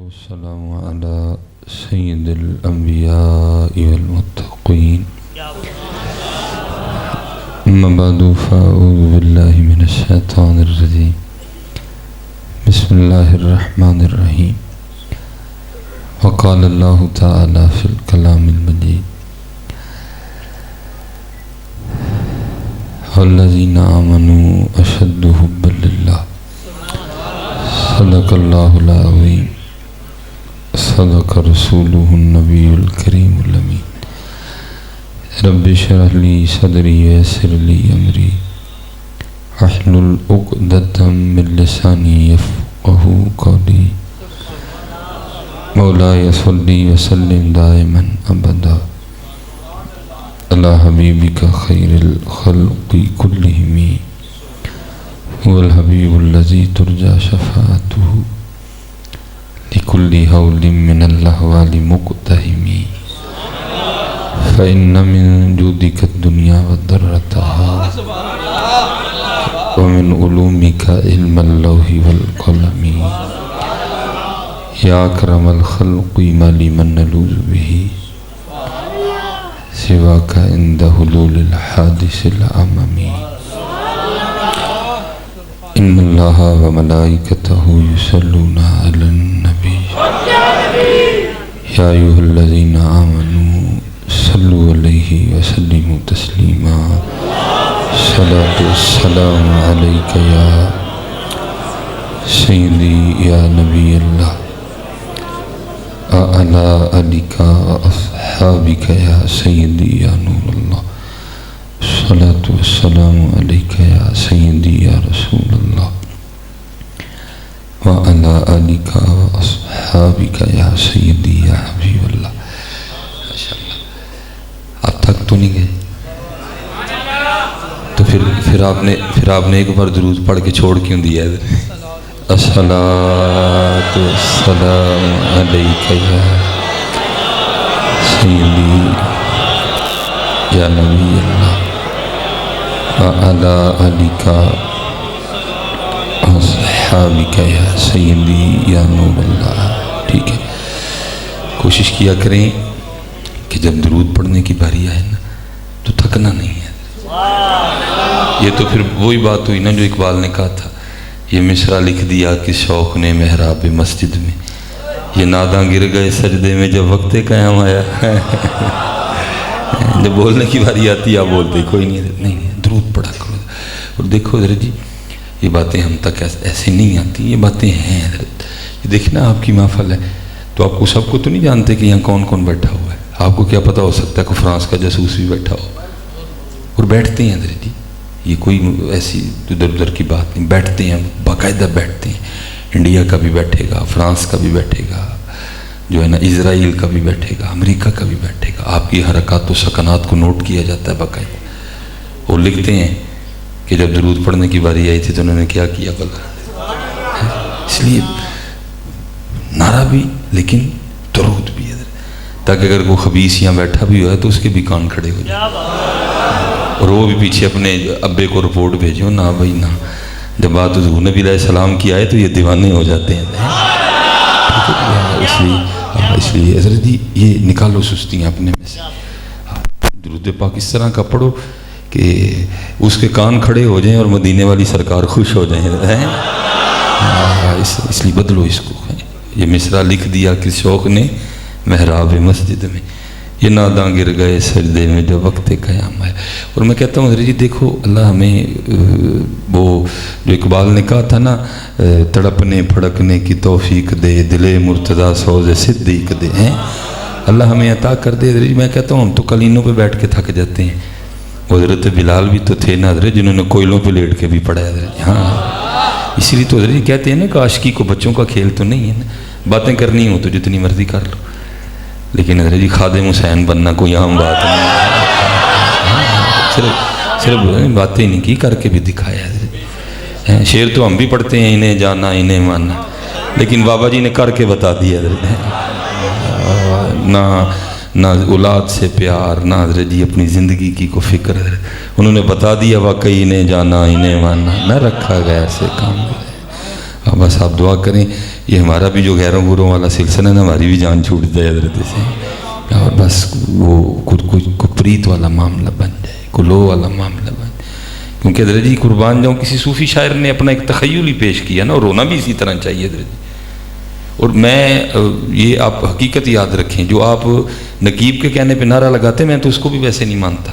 والسلام على سيد الأنبياء والمتقين أما بعد فأعوذ بالله من الشيطان الرجيم بسم الله الرحمن الرحيم وقال الله تعالى في الكلام المجيد والذين آمنوا أشد حبا لله صدق الله العظيم صدق رسوله النبي الكريم الأمين رب اشرح لي صدري ويسر لي أمري واحلل عقدة من لساني يفقهوا قولي مولاي صل وسلم دائما أبدا على حبيبك خير الخلق كلهم هو الحبيب الذي ترجى شفاعته لكل هول من الأهوال مقتهم فإن من جودك الدنيا وضرتها ومن علومك علم اللوح والقلم يا أكرم الخلق ما لمن نلوذ به سواك عند حلول الحادث الأممي إن الله وملائكته يصلون على النبي يا أيها الذين آمنوا صلوا عليه وسلموا تسليما صلاة والسلام عليك يا سيدي يا نبي الله وعلى آلك وأصحابك يا سيدي يا نور الله الصلاة والسلام عليك يا سيدي يا رسول الله وعلى آلك وأصحابك يا سيدي يا حبيب الله اب تک تو نہیں گئے تو پھر آپ نے ایک بار درود پڑھ کے چھوڑ کیوں دیا ہے الصلاۃ والسلام علیک یا سیدی یا نبی اللہ وعلی آلک واصحابک یا سیدی یا نور اللہ. ٹھیک ہے، کوشش کیا کریں کہ جب درود پڑھنے کی باری آئے نا تو تھکنا نہیں ہے. یہ تو پھر وہی بات ہوئی نا جو اقبال نے کہا تھا، یہ مصرع لکھ دیا کہ شوق نے محراب مسجد میں، یہ ناداں گر گئے سجدے میں جب وقت قیام آیا. جب بولنے کی باری آتی ہے آپ بولتے کوئی نہیں درود پڑھا کرو. اور دیکھو حضرت جی یہ باتیں ہم تک ایسے نہیں آتی، یہ باتیں ہیں حضرت. یہ دیکھنا آپ کی محفل ہے تو آپ کو سب کو تو نہیں جانتے کہ یہاں کون کون بیٹھا ہوا ہے. آپ کو کیا پتہ ہو سکتا ہے کہ فرانس کا جاسوس بھی بیٹھا ہو. اور بیٹھتے ہیں حضرت جی، یہ کوئی ایسی ادھر ادھر کی بات نہیں، بیٹھتے ہیں باقاعدہ بیٹھتے ہیں. انڈیا کا بھی بیٹھے گا، فرانس کا بھی بیٹھے گا، جو ہے نا اسرائیل کا بھی بیٹھے گا، امریکہ کا بھی بیٹھے گا. آپ کی حرکات و سکنات کو نوٹ کیا جاتا ہے باقاعدہ. اور لکھتے ہیں کہ جب درود پڑھنے کی باری آئی تھی تو انہوں نے کیا کیا بلا. اس لیے نعرہ بھی لیکن درود بھی ہے، تاکہ اگر کوئی خبیث یہاں بیٹھا بھی ہوا ہے تو اس کے بھی کان کھڑے ہو جائیں اور وہ بھی پیچھے اپنے ابے کو رپورٹ بھیجو نہ بھائی نہ. جب بات حضور نبی علیہ السلام کی آئے تو یہ دیوانے ہو جاتے ہیں. اس لیے حضرت جی یہ نکالو سستیاں اپنے میں سے. درود پاک اس طرح کا پڑھو کہ اس کے کان کھڑے ہو جائیں اور مدینے والی سرکار خوش ہو جائیں. اس لیے بدلو اس کو. یہ مصرع لکھ دیا کہ شوق نے محراب مسجد میں، یہ ناداں گر گئے سجدے میں جو وقت قیام آئے. اور میں کہتا ہوں حضرت جی دیکھو اللہ ہمیں وہ جو اقبال نے کہا تھا نا تڑپنے پھڑکنے کی توفیق دے، دل مرتضیٰ سوز صدیق دے ہیں، اللہ ہمیں عطا کر دے. حضرت جی میں کہتا ہوں ہم تو قلینوں پہ بیٹھ کے تھک جاتے ہیں. حضرت بلال بھی تو تھے نا حضرت جنہوں نے کوئلوں پہ لیٹ کے بھی پڑھا ہے حضرت. ہاں اسی لیے تو حضرت جی کہتے ہیں نا کہ عاشقی کو بچوں کا کھیل تو نہیں ہے نا. باتیں کرنی ہو تو جتنی مرضی کر لو، لیکن حضرت جی خادم حسین بننا کوئی عام بات نہیں. صرف باتیں نہیں کی، کر کے بھی دکھایا. حضرت شعر تو ہم بھی پڑھتے ہیں انہیں جانا انہیں ماننا، لیکن بابا جی نے کر کے بتا دیا حضرت. نہ اولاد سے پیار، نہ حضرت جی اپنی زندگی کی کو فکر. انہوں نے بتا دیا واقعی انہیں جانا انہیں ماننا، نہ رکھا غیر سے کام. بس آپ دعا کریں یہ ہمارا بھی جو غیروں گوروں والا سلسلہ ہے نا ہماری بھی جان چھوٹ جائے حضرت سے، اور بس وہ پریت والا معاملہ بن جائے، کلو والا معاملہ بن جائے. کیونکہ حضرت جی قربان جاؤں کسی صوفی شاعر نے اپنا ایک تخیل ہی پیش کیا نا، اور رونا بھی اسی طرح چاہیے حضرت جی. اور میں یہ آپ حقیقت یاد رکھیں، جو آپ نقیب کے کہنے پہ نعرہ لگاتے ہیں میں تو اس کو بھی ویسے نہیں مانتا،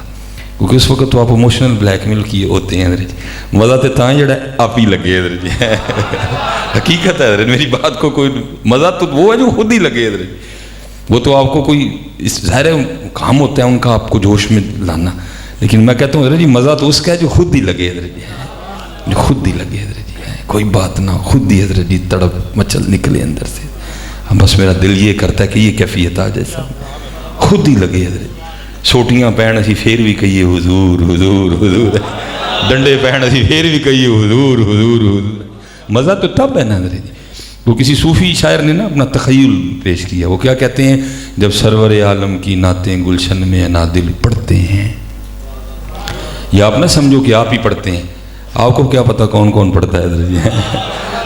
کیونکہ اس وقت تو آپ ایموشنل بلیک میل کیے ہوتے ہیں حضرت جی. مزہ تو تاں جڑا آپ ہی لگے حضرت جی. حقیقت ہے حضرت، میری بات کو کوئی مزہ تو وہ ہے جو خود ہی لگے حضرت جی. وہ تو آپ کو کوئی ظاہر کام ہوتا ہے ان کا آپ کو جوش میں لانا، لیکن میں کہتا ہوں حضرت جی مزہ تو اس کا ہے جو خود ہی لگے حضرت جی، جو خود ہی لگے حضرت جی. کوئی بات نہ خود ہی حضرت جی تڑپ مچل نکلے اندر سے. بس میرا دل یہ کرتا ہے کہ یہ کیفیت آ جائے سب خود ہی لگے حضرت جی. سوٹیاں پہن اسی پھر بھی کہیے حضور حضور حضور، ڈنڈے پہن اسی پھر بھی کہیے حضور حضور حضور. مزہ تو تب ہے نا حضرت جی. وہ کسی صوفی شاعر نے نا اپنا تخیل پیش کیا، وہ کیا کہتے ہیں، جب سرور عالم کی نعتیں گلشن میں انادل پڑھتے ہیں. یا آپ نہ سمجھو کہ آپ ہی پڑھتے ہیں، آپ کو کیا پتہ کون کون پڑھتا ہے حضرت جی.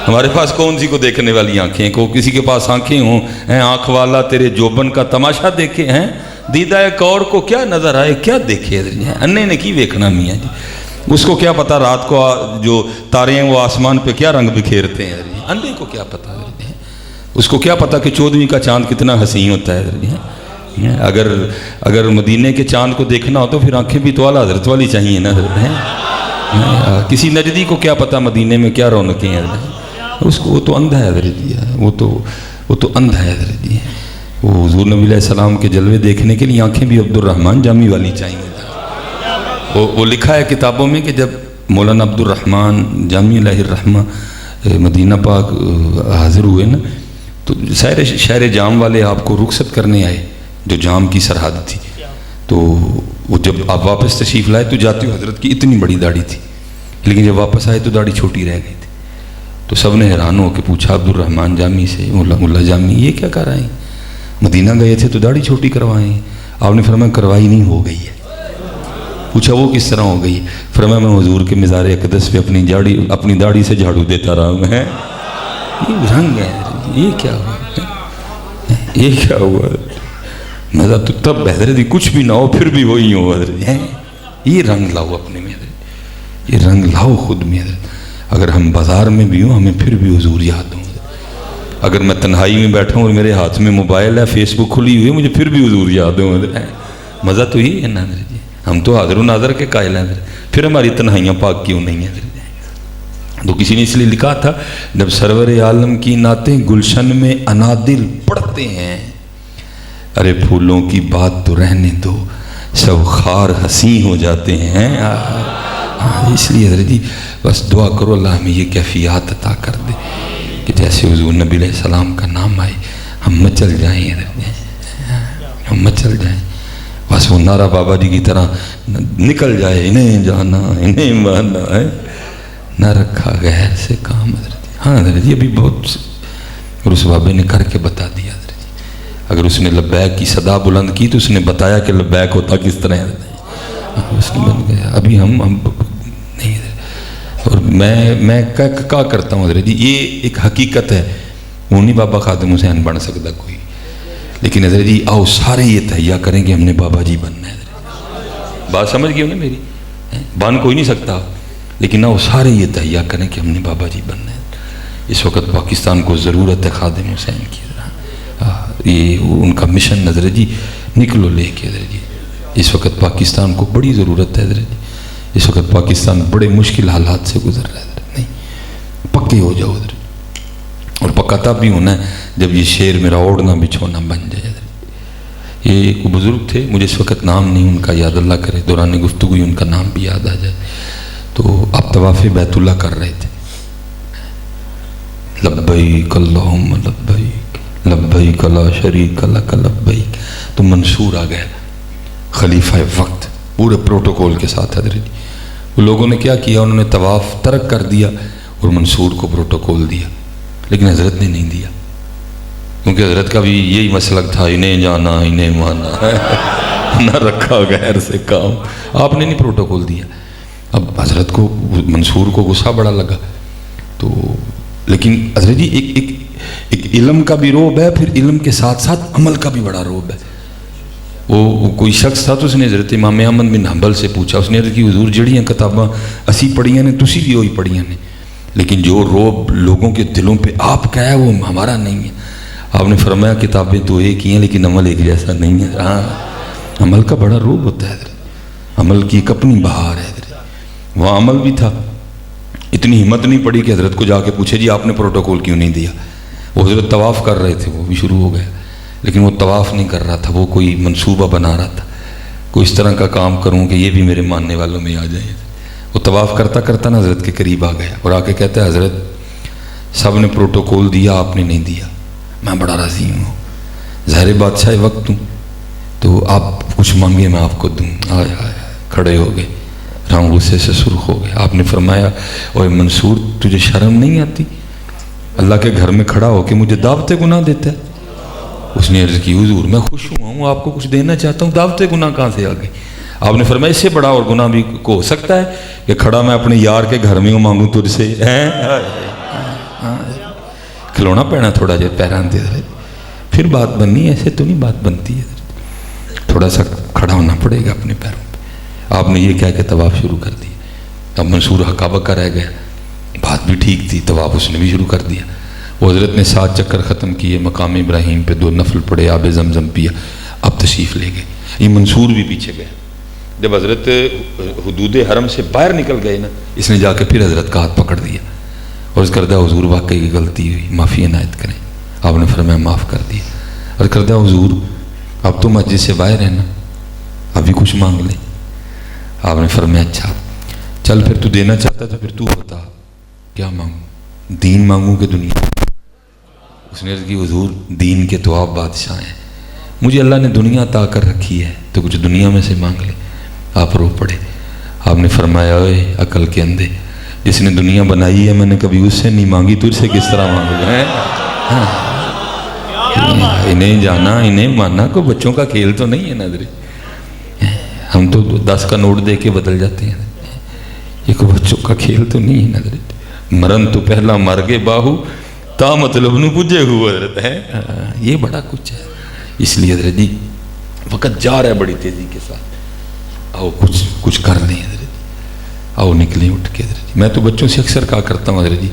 ہمارے پاس کون سی کو دیکھنے والی آنکھیں، کو کسی کے پاس آنکھیں ہوں آنکھ والا تیرے جوبن کا تماشا دیکھے ہیں، دیدہ کور کو کیا نظر آئے کیا دیکھے حضرت جی. انے نے کی دیکھنا میاں جی، اس کو کیا پتہ رات کو جو تارے ہیں وہ آسمان پہ کیا رنگ بکھیرتے ہیں حضرت جی. اندھے کو کیا پتہ حضرت جی، اس کو کیا پتہ کہ 14ویں کا چاند کتنا حسین ہوتا ہے حضرت جی. اگر مدینے کے چاند کو دیکھنا ہو تو پھر آنکھیں بھی تو اعلیٰ حضرت والی چاہیے نا حضرت ہیں. کسی نجدی کو کیا پتہ مدینے میں کیا رونقیں ہیں حضرت، اس کو وہ تو اندھا ہے حضرت جی. وہ تو اندھا ہے حضرت جی. وہ حضور نبی علیہ السلام کے جلوے دیکھنے کے لیے آنکھیں بھی عبد الرحمن جامی والی چاہیے. وہ لکھا ہے کتابوں میں کہ جب مولانا عبد الرحمن جامی علیہ الرحمہ مدینہ پاک حاضر ہوئے نا، تو سارے شہر جام والے آپ کو رخصت کرنے آئے، جو جام کی سرحد تھی. تو وہ جب آپ واپس تشریف لائے تو جاتے ہو حضرت کی اتنی بڑی داڑھی تھی، لیکن جب واپس آئے تو داڑھی چھوٹی رہ گئی تھی. تو سب نے حیران ہو کے پوچھا عبد الرحمن جامی سے، ملا جامی یہ کیا کر رہے ہیں، مدینہ گئے تھے تو داڑھی چھوٹی کروائیں. آپ نے فرمایا کروائی نہیں، ہو گئی ہے. پوچھا وہ کس طرح ہو گئی، فرمایا میں حضور کے مزار اقدس پہ اپنی داڑھی سے جھاڑو دیتا رہا ہوں. یہ رنگ ہے، یہ کیا ہوا، یہ کیا ہوا. مزہ تو تب حضرت کچھ بھی نہ ہو پھر بھی وہی ہو حضرت. یہ رنگ لاؤ اپنے میں حضرت، یہ رنگ لاؤ خود میں حضرت. اگر ہم بازار میں بھی ہوں ہمیں پھر بھی حضور یاد ہوں. اگر میں تنہائی میں بیٹھا ہوں اور میرے ہاتھ میں موبائل ہے، فیس بک کھلی ہوئی ہے، مجھے پھر بھی حضور یاد ہوں حضرت. مزہ تو یہی ہے نا حضرت جی. ہم تو حاضر و ناظر کے قائل ہیں حضرت، پھر ہماری تنہائیاں پاک کیوں نہیں ہیں حضرت. تو کسی نے اس لیے لکھا تھا جب سرور عالم کی نعتیں گلشن میں انادل پڑھتے ہیں، ارے پھولوں کی بات تو رہنے دو، سب خار حسین ہو جاتے ہیں. اس لیے حضرت جی بس دعا کرو اللہ ہمیں یہ کیفیات عطا کر دے کہ جیسے حضور نبی علیہ السلام کا نام آئے ہم مچل جائیں حضرت جی، ہم مچل جائیں. بس وہ نعرہ بابا جی کی طرح نکل جائے، انہیں جانا انہیں مانا ہے، نہ رکھا غیر سے کام حضرت جی. ہاں حضرت جی ابھی بہت، اور اس بابے نے کر کے بتا دیا حضرت جی. اگر اس نے لبیک کی صدا بلند کی تو اس نے بتایا کہ لبیک ہوتا کس طرح ہے. اس نے بن گیا. ابھی ہم نہیں. اور میں کیا کرتا ہوں حضرت جی، یہ ایک حقیقت ہے، وہ نہیں بابا خادم حسین بن سکتا کوئی، لیکن حضرت جی آؤ سارے یہ تہیا کریں کہ ہم نے بابا جی بننا ہے. بات سمجھ گئے ہو نا میری، بن کوئی نہیں سکتا، لیکن آؤ سارے یہ تہیا کریں کہ ہم نے بابا جی بننا ہے. اس وقت پاکستان کو ضرورت ہے خادم حسین کی. یہ ان کا مشن حضرت جی نکلو لے کے حضرت جی. اس وقت پاکستان کو بڑی ضرورت ہے حضرت جی. اس وقت پاکستان بڑے مشکل حالات سے گزر رہا ہے حضرت. نہیں پکے ہو جاؤ حضرت، اور پکا تب بھی ہونا ہے جب یہ شیر میرا اوڑھنا بچھونا بن جائے حضرت. یہ ایک بزرگ تھے، مجھے اس وقت نام نہیں ان کا یاد، اللہ کرے دوران گفتگو ان کا نام بھی یاد آ جائے. تو آپ طواف بیت اللہ کر رہے تھے، لبیک اللہم لبیک لبیک لا شریک لک لبیک. تو منصور آ گیا خلیفہ وقت پورے پروٹوکول کے ساتھ حضرت. وہ لوگوں نے کیا کیا، انہوں نے طواف ترک کر دیا اور منصور کو پروٹوکول دیا، لیکن حضرت نے نہیں دیا، کیونکہ حضرت کا بھی یہی مسلک تھا، انہیں جانا انہیں مانا نہ رکھا غیر سے کام. آپ نے نہیں پروٹوکول دیا. اب حضرت کو منصور کو غصہ بڑا لگا، تو لیکن حضرت جی ایک علم کا بھی روب ہے، پھر علم کے ساتھ ساتھ عمل کا بھی بڑا روب ہے۔ وہ کوئی شخص تھا تو اس نے حضرت امام احمد بن حنبل سے پوچھا، اس نے عرض کی حضور جڑیاں کتاباں اسی پڑھیاں نے تسی بھی وہی پڑھیاں نے، لیکن جو روب لوگوں کے دلوں پہ آپ کا ہے وہ ہمارا نہیں ہے۔ آپ نے فرمایا کتابیں تو ایک ہی ہیں لیکن عمل ایک جیسا نہیں ہے۔ ہاں، عمل کا بڑا روب ہوتا ہے حضرت، عمل کی ایک اپنی بہار ہے حضرت۔ وہاں عمل بھی تھا، اتنی ہمت نہیں پڑی کہ حضرت کو جا کے پوچھے جی آپ نے پروٹوکول کیوں نہیں دیا۔ وہ حضرت طواف کر رہے تھے، وہ بھی شروع ہو گیا، لیکن وہ طواف نہیں کر رہا تھا، وہ کوئی منصوبہ بنا رہا تھا، کوئی اس طرح کا کام کروں کہ یہ بھی میرے ماننے والوں میں آ جائے۔ وہ طواف کرتا کرتا نا حضرت کے قریب آ گیا اور آ کے کہتا ہے حضرت سب نے پروٹوکول دیا، آپ نے نہیں دیا، میں بڑا راضی ہوں، ظاہر بادشاہ وقت ہوں تو آپ کچھ مانگے میں آپ کو دوں۔ آئے آئے کھڑے ہو گئے، رنگ غصے سے سرخ ہو گئے۔ آپ نے فرمایا اوے منصور تجھے شرم نہیں آتی اللہ کے گھر میں کھڑا ہو کے مجھے دعوت گناہ دیتا ہے؟ اس نے عرض کی حضور میں خوش ہوں، آپ کو کچھ دینا چاہتا ہوں، دعوت گناہ کہاں سے آ گئی؟ آپ نے فرمایا اس سے بڑا اور گناہ بھی کو ہو سکتا ہے کہ کھڑا میں اپنے یار کے گھر میں مانگوں تجھ سے؟ کھلونا پینا تھوڑا جہا پیران دے، پھر بات بننی، ایسے تو نہیں بات بنتی ہے، تھوڑا سا کھڑا ہونا پڑے گا اپنے پیروں پہ۔ آپ نے یہ کہہ کے طواف شروع کر دیا۔ اب منصور حقا بکا رہ گیا، بات بھی ٹھیک تھی، طواف اس نے بھی شروع کر دیا۔ وہ حضرت نے 7 چکر ختم کیے، مقام ابراہیم پہ 2 نفل پڑے، آب زمزم پیا، اب تشریف لے گئے۔ یہ منصور بھی پیچھے گیا۔ جب حضرت حدود حرم سے باہر نکل گئے نا، اس نے جا کے پھر حضرت کا ہاتھ پکڑ دیا اور اس کردہ حضور واقعی کی غلطی ہوئی، معافی عنایت کریں۔ آپ نے فرمایا معاف کر دیا۔ اور کردہ حضور اب تو مسجد سے باہر ہے نا، ابھی کچھ مانگ لے۔ آپ نے فرمایا اچھا چل پھر تو دینا چاہتا تھا، پھر تو بتا کیا مانگوں، دین مانگوں کہ دنیا؟ اس نے عرض کی حضور دین کے تو آپ بادشاہ ہیں، مجھے اللہ نے دنیا عطا کر رکھی ہے تو کچھ دنیا میں سے مانگ لے۔ آپ رو پڑے۔ آپ نے فرمایا اے عقل کے اندھے، جس نے دنیا بنائی ہے میں نے کبھی اس سے نہیں مانگی، تجھ سے کس طرح مانگوں گا؟ انہیں جانا انہیں ماننا کوئی بچوں کا کھیل تو نہیں ہے نظری، ہم تو 10 کا نوٹ دے کے بدل جاتے ہیں، یہ کوئی بچوں کا کھیل تو نہیں ہے نظری۔ مرن تو پہلا مر گے باہو تا مطلب نو پجے ہوا حضرت ہے، یہ بڑا کچھ ہے۔ اس لیے حضرت جی وقت جا رہا ہے بڑی تیزی کے ساتھ، آؤ کچھ کر لیں حضرت، آؤ نکلیں اٹھ کے حضرت جی۔ میں تو بچوں سے اکثر کہا کرتا ہوں حضرت جی،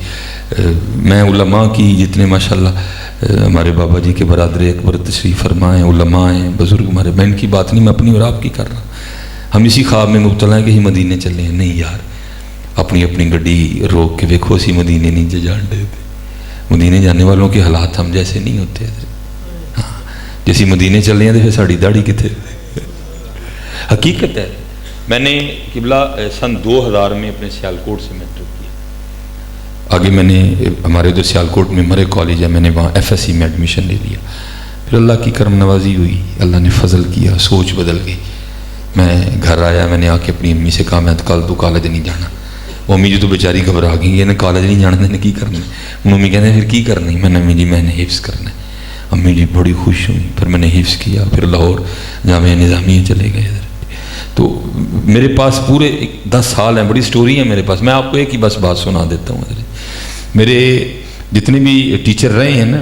میں علماء کی جتنے ماشاءاللہ ہمارے بابا جی کے برادر اکبر تشریف فرما ہیں، علماء ہیں، بزرگ ہمارے، میں ان کی بات نہیں، میں اپنی اور آپ کی کر رہا ہوں۔ ہم اسی خواب میں مبتلا ہیں کہ ہی مدینے چلے ہیں، نہیں یار، اپنی گڈی روک کے دیکھو اسی مدینے نہیں جان دے تھے۔ مدینے جانے والوں کے حالات ہم جیسے نہیں ہوتے حضرت، ہاں جیسی مدینے چل رہے ہیں تو پھر ساڑی داڑھی کتنے؟ حقیقت ہے۔ میں نے قبلہ سن 2000 میں اپنے سیالکوٹ سے میٹرک کیا، آگے میں نے ہمارے ادھر سیالکوٹ میں مرے کالج ہے، میں نے وہاں FSC میں ایڈمیشن لے لیا۔ پھر اللہ کی کرم نوازی ہوئی، اللہ نے فضل کیا، سوچ بدل گئی۔ میں گھر آیا، میں نے آ کے اپنی امی سے کہا میں کل تو کالج نہیں جانا۔ وہ امی جی تو بیچاری گھبرا گئی، یہ نے کالج نہیں جانا، نے کی کرنا؟ امی کہتے ہیں پھر کی کرنی؟ میں نے امی جی میں نے حفظ کرنا ہے۔ امی جی بڑی خوش ہوئی، پھر میں نے حفظ کیا، پھر لاہور جامعہ نظامیہ چلے گئے۔ تو میرے پاس پورے 10 سال ہیں، بڑی سٹوری ہے میرے پاس۔ میں آپ کو ایک ہی بس بات سنا دیتا ہوں۔ میرے جتنے بھی ٹیچر رہے ہیں نا،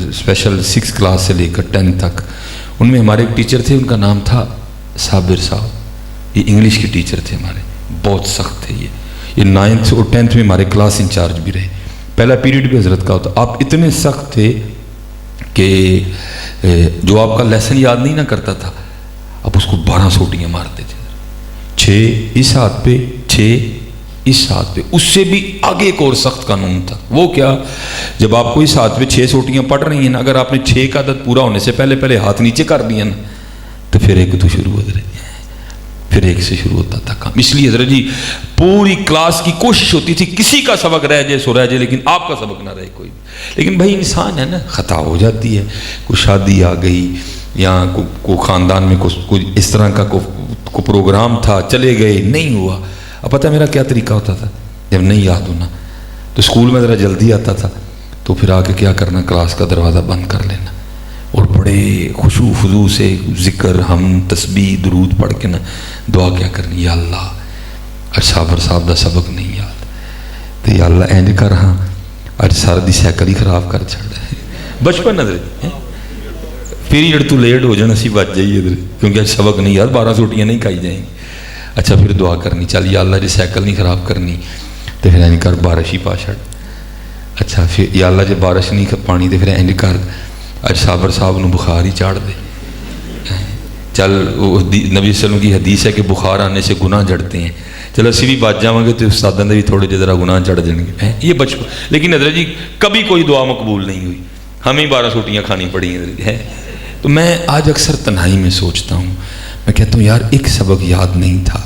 اسپیشل 6 کلاس سے لے کر 10 تک، ان میں ہمارے ایک ٹیچر تھے، ان کا نام تھا صابر صاحب، یہ انگلش کے ٹیچر تھے ہمارے، بہت سخت تھے یہ 9th اور 10th میں ہمارے کلاس انچارج بھی رہے۔ پہلا پیریڈ بھی حضرت کا ہوتا، آپ اتنے سخت تھے کہ جو آپ کا لیسن یاد نہیں نہ کرتا تھا آپ اس کو 12 سوٹیاں مارتے تھے، 6 اس ہاتھ پہ 6 اس ہاتھ پہ۔ اس سے بھی آگے ایک اور سخت قانون تھا، وہ کیا؟ جب آپ کو اس ہاتھ پہ 6 سوٹیاں پڑ رہی ہیں نا، اگر آپ نے 6 کا عدد پورا ہونے سے پہلے ہاتھ نیچے کر دیا نا تو پھر ایک تو شروع ہو رہی ہے، پھر ایک سے شروع ہوتا تھا کام۔ اس لیے حضرت جی پوری کلاس کی کوشش ہوتی تھی کسی کا سبق رہ جائے سو رہ جائے، لیکن آپ کا سبق نہ رہے کوئی۔ لیکن بھائی انسان ہے نا، خطا ہو جاتی ہے، کوئی شادی آ گئی یا کوئی خاندان میں کوئی اس طرح کا کوئی پروگرام تھا، چلے گئے نہیں ہوا۔ اب پتہ ہے میرا کیا طریقہ ہوتا تھا؟ جب نہیں یاد ہونا تو اسکول میں ذرا جلدی آتا تھا تو پھر آ کے کیا کرنا، کلاس کا دروازہ بند کر لینا اور بڑے خشوع خضوع سے ذکر، ہم تسبیح درود پڑھ کے نا دعا کیا کرنی، یا اللہ صابر صاحب دا سبق نہیں یاد تو یا اللہ اینج کر ہاں اج سر دی سائیکل ہی خراب کر چھڑا ہے بچپن ادھر پیریڈ تو لیٹ ہو جانا سی بچ جائیے ادھر کیونکہ اج سبق نہیں یار 12 سوٹیاں نہیں کھائی جائیں گی. اچھا پھر دعا کرنی چل یا اللہ جی سائیکل نہیں خراب کرنی تو پھر اینج کر بارش ہی پا چھڑ. اچھا پھر یا اللہ جی بارش نہیں پانی تو پھر اینج کر اج صابر صاحب نو بخار ہی چاڑ دے. چل نبی صلی اللہ علیہ وسلم کی حدیث ہے کہ بخار آنے سے گناہ جڑتے ہیں. چلو اسی بھی بچ جاؤں گے تو استادوں نے بھی تھوڑے جے ذرا گناہ چڑھ جائیں گے یہ بچپن. لیکن حضرت جی کبھی کوئی دعا مقبول نہیں ہوئی ہمیں 12 سوٹیاں کھانی پڑی ہیں. تو میں آج اکثر تنہائی میں سوچتا ہوں میں کہتا ہوں یار ایک سبق یاد نہیں تھا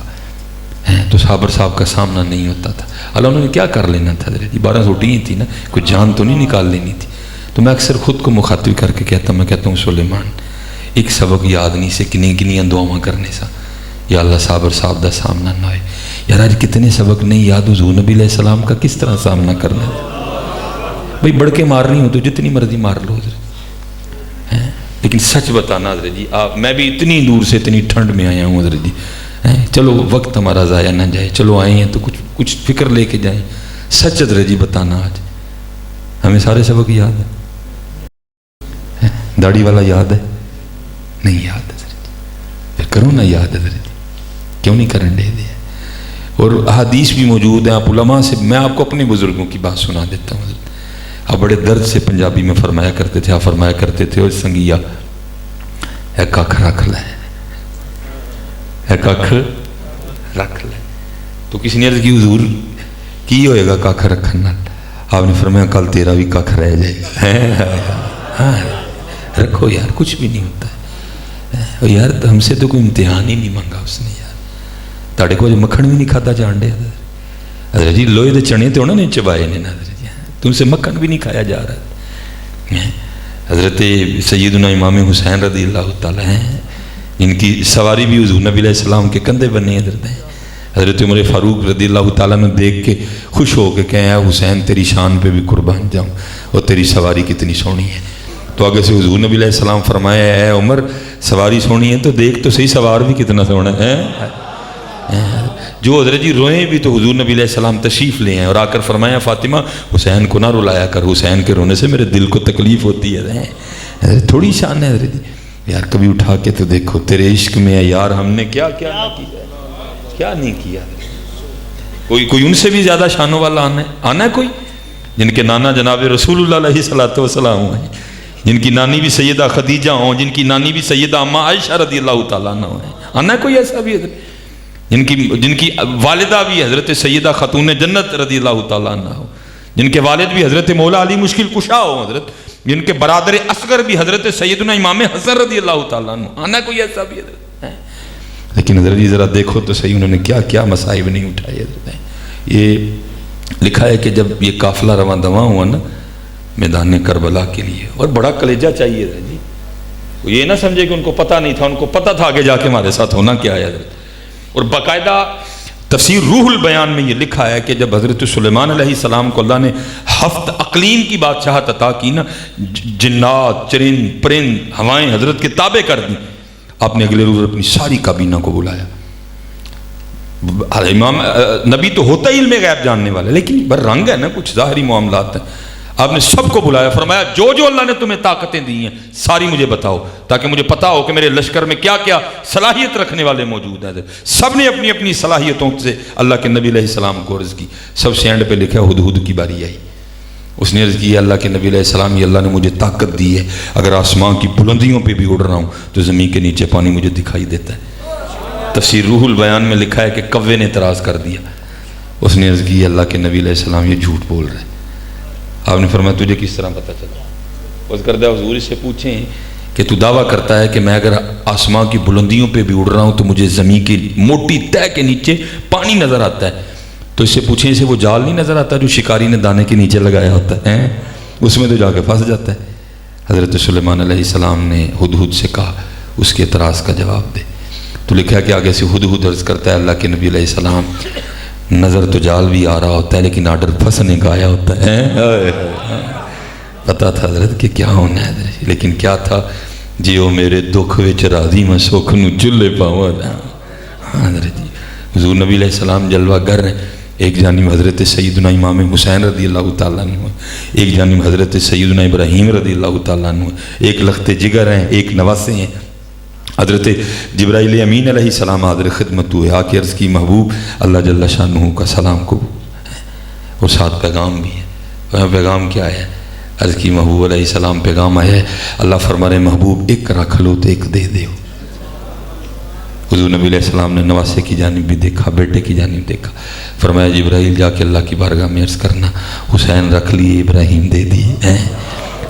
تو صابر صاحب کا سامنا نہیں ہوتا تھا. اللہ انہوں نے کیا کر لینا تھا حضرت جی 12 سوٹیاں تھیں نا کوئی جان تو نہیں نکال لینی تھی. تو میں اکثر خود کو مخاطب کر کے کہتا ہوں سلیمان ایک سبق یاد نہیں سے کنیاں دعاواں کرنے سا یا اللہ صابر صاحب دا سامنا نہ ہوئے. یار آج کتنے سبق نہیں یاد حضور نبی علیہ السلام کا کس طرح سامنا کرنا ہے. بھئی بڑھ کے مارنی ہو تو جتنی مرضی مار لو حضرت. لیکن سچ بتانا حضرت جی میں بھی اتنی دور سے اتنی ٹھنڈ میں آیا ہوں حضرت جی. چلو وقت ہمارا ضائع نہ جائے چلو آئے ہیں تو کچھ فکر لے کے جائیں. سچ حضرت جی بتانا آج ہمیں سارے سبق یاد ہے داڑھی والا یاد ہے نہیں یاد حضرت پھر کرو نا یاد حضرت کیوں نہیں کرن دے دے. اور حدیث بھی موجود ہیں آپ علماء سے میں آپ کو اپنے بزرگوں کی بات سنا دیتا ہوں حضرت. آپ بڑے درد سے پنجابی میں فرمایا کرتے تھے آپ فرمایا کرتے تھے اور سنگیا اے ککھ رکھ لے اے ککھ رکھ لے. تو کسی نے عرض کی حضور کی ہوئے گا ککھ رکھن نال. آپ نے فرمایا کل تیرا بھی ککھ رہ جائے گا. ہاں رکھو یار کچھ بھی نہیں ہوتا ہے یار ہم سے تو کوئی امتحان ہی نہیں مانگا اس نے یار. تاڑے کو مکھن بھی نہیں کھاتا جان دے حضرت جی لوہے دے چنے تو انہوں نے چبائے نے حضرت جی تم سے مکھن بھی نہیں کھایا جا رہا. حضرت سیدنا امام حسین رضی اللہ تعالیٰ ہیں ان کی سواری بھی حضور نبی علیہ السلام کے کندھے بنے حضرت ہیں. حضرت عمر فاروق رضی اللہ تعالیٰ نے دیکھ کے خوش ہو کے کہیں اے حسین تیری شان پہ بھی قربان جاؤں اور تیری سواری کتنی سونی ہے. تو آگے سے حضور نبی علیہ السلام فرمایا اے عمر سواری سونی ہے تو دیکھ تو صحیح سوار بھی کتنا سونا ہے. جو حضرت جی روئیں بھی تو حضور نبی علیہ السلام تشریف لے ہیں اور آ کر فرمایا فاطمہ حسین کو نہ رلایا کر حسین کے رونے سے میرے دل کو تکلیف ہوتی ہے. تھوڑی شان ہے حضرت جی یار کبھی اٹھا کے تو دیکھو تیرے عشق میں ہے یار ہم نے کیا کیا نہ کیا کیا نہیں کیا. کوئی ان سے بھی زیادہ شانوں والا آنا ہے کوئی جن کے نانا جناب رسول اللہ علیہ الصلوۃ والسلام ہیں جن کی نانی بھی سیدہ خدیجہ ہوں جن کی نانی بھی سیدہ اما عائشہ رضی اللہ تعالیٰ عنہ ہیں. آنا ہے کوئی ایسا بھی حضرت جن کی والدہ بھی حضرت سیدہ خاتون جنت رضی اللہ تعالیٰ عنہ ہو جن کے والد بھی حضرت مولا علی مشکل کشا ہو حضرت جن کے برادر اصغر بھی حضرت سیدنا امام حسن رضی اللہ تعالیٰ عنہ. آنا کوئی ایسا بھی حضرت. لیکن حضرت جی ذرا دیکھو تو صحیح انہوں نے کیا کیا مصائب نہیں اٹھائے حضرت. یہ لکھا ہے کہ جب یہ قافلہ رواں دواں ہوا نا میدان کربلا کے لیے اور بڑا کلیجہ چاہیے حضرت جی. یہ نہ سمجھے کہ ان کو پتہ نہیں تھا ان کو پتہ تھا آگے جا کے ہمارے ساتھ ہونا کیا ہے حضرت. اور باقاعدہ تفسیر روح البیان میں یہ لکھا ہے کہ جب حضرت سلیمان علیہ السلام کو اللہ نے 7 اقلیم کی بادشاہت عطا کی نا جنات چرند پرند ہوائیں حضرت کے تابع کر دیں آپ نے اگلے روز اپنی ساری کابینہ کو بلایا. امام نبی تو ہوتا ہی علم غیب جاننے والا لیکن بر رنگ ہے نا کچھ ظاہری معاملات ہیں. آپ نے سب کو بلایا فرمایا جو اللہ نے تمہیں طاقتیں دی ہیں ساری مجھے بتاؤ تاکہ مجھے پتا ہو کہ میرے لشکر میں کیا کیا صلاحیت رکھنے والے موجود ہیں. سب نے اپنی اپنی صلاحیتوں سے اللہ کے نبی علیہ السلام کو عرض کی. سب سے اینڈ پہ لکھا ہدہد کی باری آئی. اس نے عرض کی اللہ کے نبی علیہ السلام یہ اللہ نے مجھے طاقت دی ہے اگر آسمان کی بلندیوں پہ بھی اڑ رہا ہوں تو زمین کے نیچے پانی مجھے دکھائی دیتا ہے. تفسیر روح البیان میں لکھا ہے کہ کوے نے اعتراض کر دیا. اس نے عرض کی اللہ کے نبی علیہ السلام یہ جھوٹ بول رہے ہیں. آپ نے فرمایا تجھے کس طرح پتہ چلا. اس کردہ حضور سے پوچھیں کہ تو دعویٰ کرتا ہے کہ میں اگر آسمان کی بلندیوں پہ بھی اڑ رہا ہوں تو مجھے زمین کی موٹی تہ کے نیچے پانی نظر آتا ہے. تو اس سے پوچھیں اسے وہ جال نہیں نظر آتا جو شکاری نے دانے کے نیچے لگایا ہوتا ہے اس میں تو جا کے پھنس جاتا ہے. حضرت سلیمان علیہ السلام نے ہدہد سے کہا اس کے اعتراض کا جواب دے. تو لکھا کہ آگے سے ہدہد عرض کرتا ہے اللہ کے نبی علیہ السلام نظر تو جال بھی آ رہا ہوتا ہے لیکن آرڈر پھنسنے کا آیا ہوتا ہے. پتا تھا حضرت کہ کیا ہونا ہے حضرت لیکن کیا تھا جیو میرے دکھ وچ راضی میں سکھ نو چلے پاواں. حضرت جی حضور نبی علیہ السلام جلوہ گر ہیں ایک جانب حضرت سیدنا امام حسین رضی اللہ تعالیٰ عنہ، ایک جانب حضرت سیدنا ابراہیم رضی اللہ تعالیٰ عنہ، ایک لخت جگر ہیں، ایک نواسے ہیں۔ حضرت جبرائیل امین علیہ السلام حاضر خدمت ہوئے، آ کے عرض کی محبوب اللہ جل شانہ کا سلام کو، اور ساتھ پیغام بھی ہے۔ پیغام کیا ہے؟ عرض کی محبوب علیہ السلام پیغام آیا ہے، اللہ فرما رہے محبوب ایک رکھ لو تو ایک دے دیو۔ حضور نبی علیہ السلام نے نواسے کی جانب بھی دیکھا، بیٹے کی جانب دیکھا، فرمایا جبرائیل جا کے اللہ کی بارگاہ میں عرض کرنا حسین رکھ لیے، ابراہیم دے دیے۔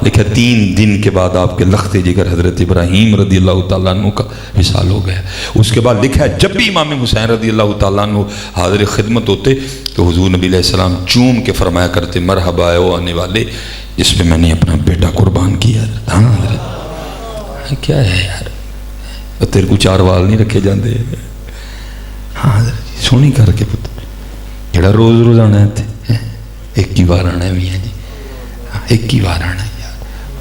لکھا 3 دن کے بعد آپ کے لخت جگر حضرت ابراہیم رضی اللہ تعالیٰ عنہ کا وصال ہو گیا۔ اس کے بعد لکھا ہے جب بھی امام حسین رضی اللہ تعالیٰ عنہ حاضر خدمت ہوتے تو حضور نبی علیہ السلام چوم کے فرمایا کرتے مرحبا اے آنے والے جس پہ میں نے اپنا بیٹا قربان کیا۔ ہاں حضرت کیا ہے یار، تیرے کو 4 وال نہیں رکھے جاندے۔ ہاں حضرت سونی کر کے پتر جڑا روز روز آنا ہے، ایک ہی بار آنا ہے میاں جی، ایک ہی بار آنا ہے یار۔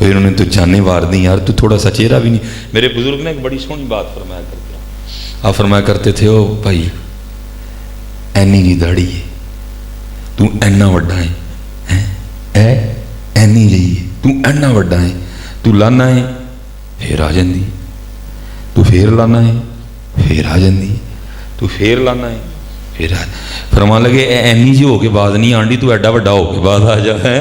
انہوں نے تو جانے وار دی یار، تو تھوڑا سا چہرہ بھی نہیں۔ میرے بزرگ نے ایک بڑی سونی بات فرمایا کرتے ہیں، آپ فرمایا کرتے تھے او بھائی اینی جی داڑھی ہے تو اینا وڈا ہے، اینی جی ہے تو اینا وڈا ہے، تو لانا ہے پھر آ جاندی، تو پھر لانا ہے پھر آ جاندی، تو پھر لانا ہے پھر آ۔ فرمان لگے اینی جی ہو کے بعد نہیں آنڈی، تو ایڈا وڈا ہو کے بعد آ جا ہے۔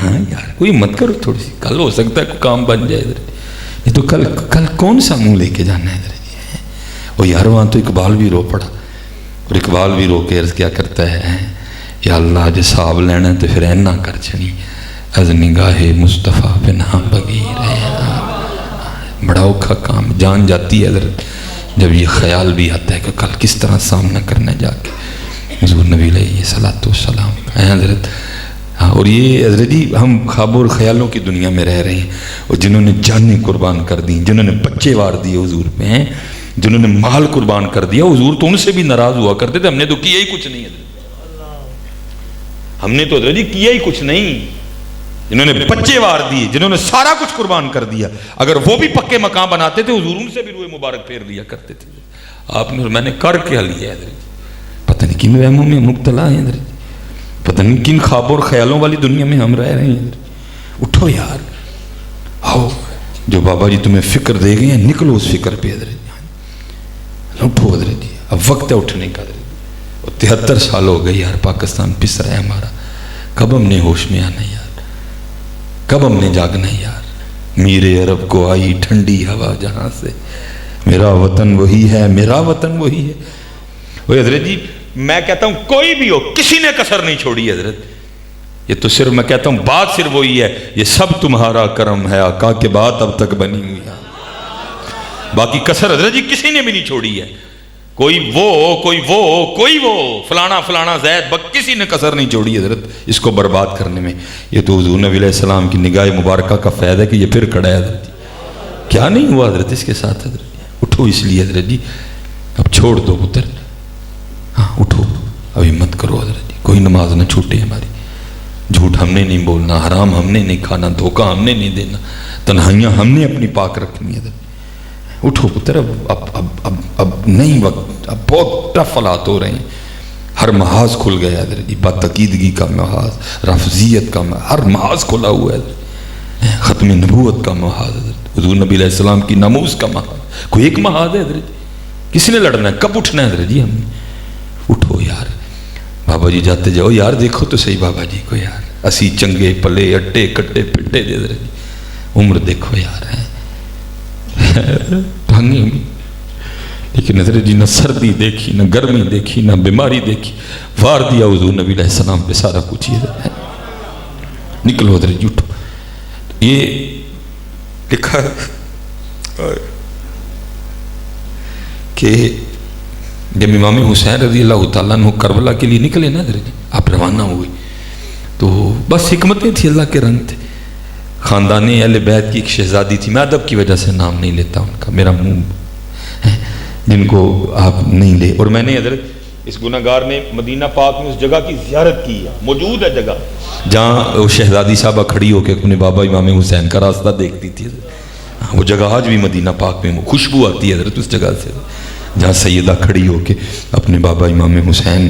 ہاں یار کوئی مت کرو تھوڑی سی، کل ہو سکتا ہے کوئی کام بن جائے ادھر، یہ تو کل کون سا منہ لے کے جانا ہے ادھر جی۔ وہ یار وہاں تو اقبال بھی رو پڑا، اور اقبال بھی رو کے عرض کیا کرتا ہے، یا اللہ جے صاحب لینا ہے تو پھر اینا کر چھنی از نگاہ مصطفیٰ بنا بغیر ہے۔ بڑا اوکھا کام، جان جاتی ہے حضرت جب یہ خیال بھی آتا ہے کہ کل کس طرح سامنا کرنا جا کے حضور نبی علیہ صلاۃ والسلام کا حضرت۔ اور یہ حضرت جی ہم خوابوں اور خیالوں کی دنیا میں رہ رہے ہیں، اور جنہوں نے جانیں قربان کر دی، جنہوں نے بچے وار دیے حضور پہ ہیں، جنہوں نے مال قربان کر دیا، حضور تو ان سے بھی ناراض ہوا کرتے تھے، ہم نے تو کیا ہی کچھ نہیں حضرت، ہم نے تو حضرت جی کیا ہی کچھ نہیں۔ جنہوں نے بچے وار دیے، جنہوں نے سارا کچھ قربان کر دیا، اگر وہ بھی پکے مقام بناتے تھے حضور ان سے بھی روئے مبارک پھیر لیا کرتے تھے۔ آپ نے میں نے کر کے لیا ہے حضرت، پتہ نہیں کن وہموں میں مبتلا ہیں حضرت، پتہ نہیں کن خوابوں اور خیالوں والی دنیا میں ہم رہ رہے ہیں حضرت۔ اٹھو یار، آؤ جو بابا جی تمہیں فکر دے گئے ہیں نکلو اس فکر پہ حضرت، اٹھو حضرت جی اب وقت ہے اٹھنے کا حضرت۔ اور 73 سال ہو گئے یار، پاکستان پس رہا ہے ہمارا، کب ہم نے ہوش میں آنا یار، کب ہم نے جاگنا یار۔ میرے عرب کو آئی ٹھنڈی ہوا جہاں سے، میرا وطن وہی ہے، میرا وطن وہی ہے۔ وہ حضرت جی میں کہتا ہوں کوئی بھی ہو کسی نے کسر نہیں چھوڑی حضرت، یہ تو صرف میں کہتا ہوں بات صرف وہی ہے، یہ سب تمہارا کرم ہے آقا کے بات اب تک بنی ہوئی ہے، باقی کسر حضرت جی کسی نے بھی نہیں چھوڑی ہے، کوئی وہ فلانا فلانا زید بک کسی نے کسر نہیں چھوڑی حضرت اس کو برباد کرنے میں۔ یہ تو حضور نبی علیہ السلام کی نگاہ مبارکہ کا فائدہ ہے کہ یہ پھر کھڑا ہے حضرت جی، کیا نہیں ہوا حضرت اس کے ساتھ حضرت جی۔ اٹھو اس لیے حضرت جی اب چھوڑ دو پتر، ہاں اٹھو ابھی مت کرو حضرت جی، کوئی نماز نہ چھوٹے ہماری، جھوٹ ہم نے نہیں بولنا، حرام ہم نے نہیں کھانا، دھوکہ ہم نے نہیں دینا، تنہائیاں ہم نے اپنی پاک رکھنی حضرت۔ اٹھو پتر اب نہیں وقت، اب بہت ٹف حالات ہو رہے ہیں، ہر محاذ کھل گیا حضرت جی، باتعقیدگی کا محاذ، رفضیت کا محاذ، ہر محاذ کھلا ہوا ہے، ختم نبوت کا محاذ حضرت، حضور نبی علیہ السلام کی ناموس کا محاذ، کوئی ایک محاذ ہے حضرت جی، کس نے لڑنا ہے، کب اٹھنا ہے حضرت جی ہم نے؟ اٹھو یار، بابا جی جاتے جاؤ یار، دیکھو تو صحیح بابا جی کو یار، اسی چنگے پلے اٹے کٹے پٹے دے حضرت جی، عمر دیکھو یار ہے بھنگی ہوئی، لیکن حضرت جی نہ سردی دیکھی، نہ گرمی دیکھی، نہ بیماری دیکھی، وار دیا حضور نبی علیہ السلام پہ سارا کچھ ہی ہے۔ نکلو حضرت جی اٹھو، یہ لکھا کہ جب امام حسین رضی اللہ تعالیٰ عنہ کربلا کے لیے نکلے نا حضرت جی، آپ روانہ ہوئے تو بس حکمتیں تھی، اللہ کے رنگ تھے۔ خاندان اہل بیت کی ایک شہزادی تھی، میں ادب کی وجہ سے نام نہیں لیتا ان کا، میرا منہ جن کو آپ نہیں لے، اور میں نے حضرت اس گناہگار نے مدینہ پاک میں اس جگہ کی زیارت کی ہے، موجود ہے جگہ جہاں وہ شہزادی صاحبہ کھڑی ہو کے اپنے بابا امام حسین کا راستہ دیکھتی تھی، وہ جگہ آج بھی مدینہ پاک میں خوشبو آتی ہے حضرت اس جگہ سے، جہاں سیدہ کھڑی ہو کے اپنے بابا امام حسین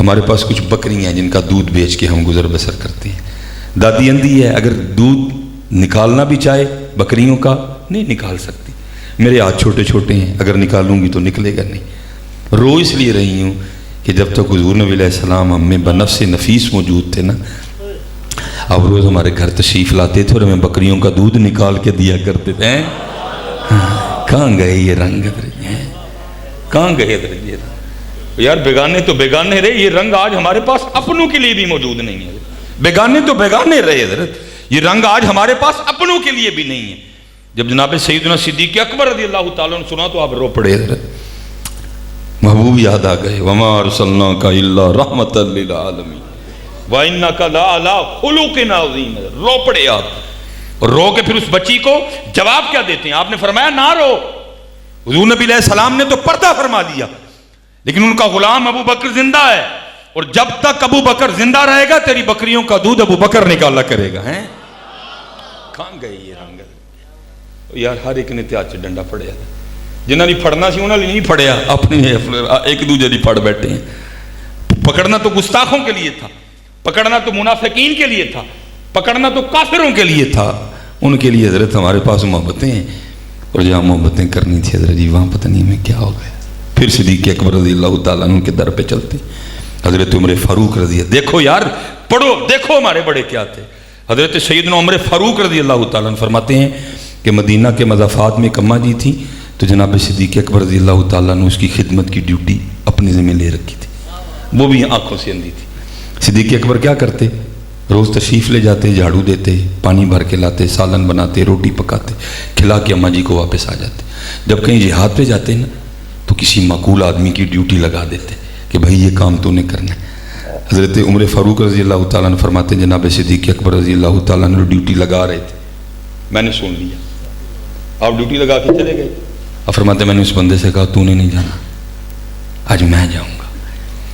ہمارے پاس کچھ بکریاں ہیں جن کا دودھ بیچ کے ہم گزر بسر کرتے ہیں. دادی اندھی ہے, اگر دودھ نکالنا بھی چاہے بکریوں کا نہیں نکال سکتی. میرے ہاتھ چھوٹے چھوٹے ہیں, اگر نکالوں گی تو نکلے گا نہیں. رو اس لیے رہی ہوں کہ جب تک حضور نبی علیہ السلام ہم میں بنفس نفیس موجود تھے نا, اب روز ہمارے گھر تشریف لاتے تھے اور ہمیں بکریوں کا دودھ نکال کے دیا کرتے تھے. کہاں گئے یہ رنگ, کہاں گئے یہ رنگ؟ یار بیگانے تو بیگانے رہے, یہ رنگ آج ہمارے پاس اپنوں کے لیے بھی موجود نہیں ہے. بیگانے تو بیگانے رہے حضرت, یہ رنگ آج ہمارے پاس اپنوں کے لیے بھی نہیں ہے. جب جناب سیدنا صدیق اکبر رضی اللہ تعالیٰ نے سنا تو آپ رو پڑے حضرت, محبوب یاد آ گئے. وما ارسلناک الا رحمۃ للعالمین وانک لعلی خلق عظیم. رو پڑے آپ, اور رو کے پھر اس بچی کو جواب کیا دیتے ہیں؟ آپ نے فرمایا نہ رو. حضور نبی علیہ السلام نے تو پردہ فرما دیا, لیکن ان کا غلام ابو بکر زندہ ہے, اور جب تک ابو بکر زندہ رہے گا تیری بکریوں کا دودھ ابو بکر نکالا کرے گا. ہیں کہاں گئے یہ رنگ؟ یار ہر ایک نے تیاد سے ڈنڈا پڑیا, جنہوں نے پھڑنا سی انہوں نے نہیں پھڑیا, اپنے ایک دوسرے نے پھڑ بیٹھے ہیں. پکڑنا تو گستاخوں کے لیے تھا, پکڑنا تو منافقین کے لیے تھا, پکڑنا تو کافروں کے لیے تھا. ان کے لیے حضرت ہمارے پاس محبتیں ہیں, اور جہاں محبتیں کرنی تھی حضرت جی وہاں پتہ نہیں ہمیں کیا ہو گیا. پھر صدیق اکبر رضی اللہ تعالیٰ عنہ کے در پہ چلتے حضرت عمر فاروق رضی اللہ. دیکھو یار پڑھو, دیکھو ہمارے بڑے کیا تھے. حضرت سیدنا عمر فاروق رضی اللہ تعالیٰ عنہ فرماتے ہیں کہ مدینہ کے مضافات میں ایک اماں جی تھی, تو جناب صدیق اکبر رضی اللہ تعالیٰ نے اس کی خدمت کی ڈیوٹی اپنے ذمہ لے رکھی تھی. وہ بھی آنکھوں سے اندھی تھی. صدیق اکبر کیا کرتے؟ روز تشریف لے جاتے, جھاڑو دیتے, پانی بھر کے لاتے, سالن بناتے, روٹی پکاتے, کھلا کے اماں جی کو واپس آ جاتے. جب کہیں جہاد پہ جاتے نا تو کسی معقول آدمی کی ڈیوٹی لگا دیتے کہ بھائی یہ کام تو نے کرنا ہے. حضرت عمر فاروق رضی اللہ تعالیٰ نے فرماتے ہیں جناب صدیق اکبر رضی اللہ تعالیٰ نے ڈیوٹی لگا رہے تھے, میں نے سن لیا, آپ ڈیوٹی لگا کے چلے گئے. اب فرماتے میں نے اس بندے سے کہا تو نے نہیں جانا, آج میں جاؤں گا.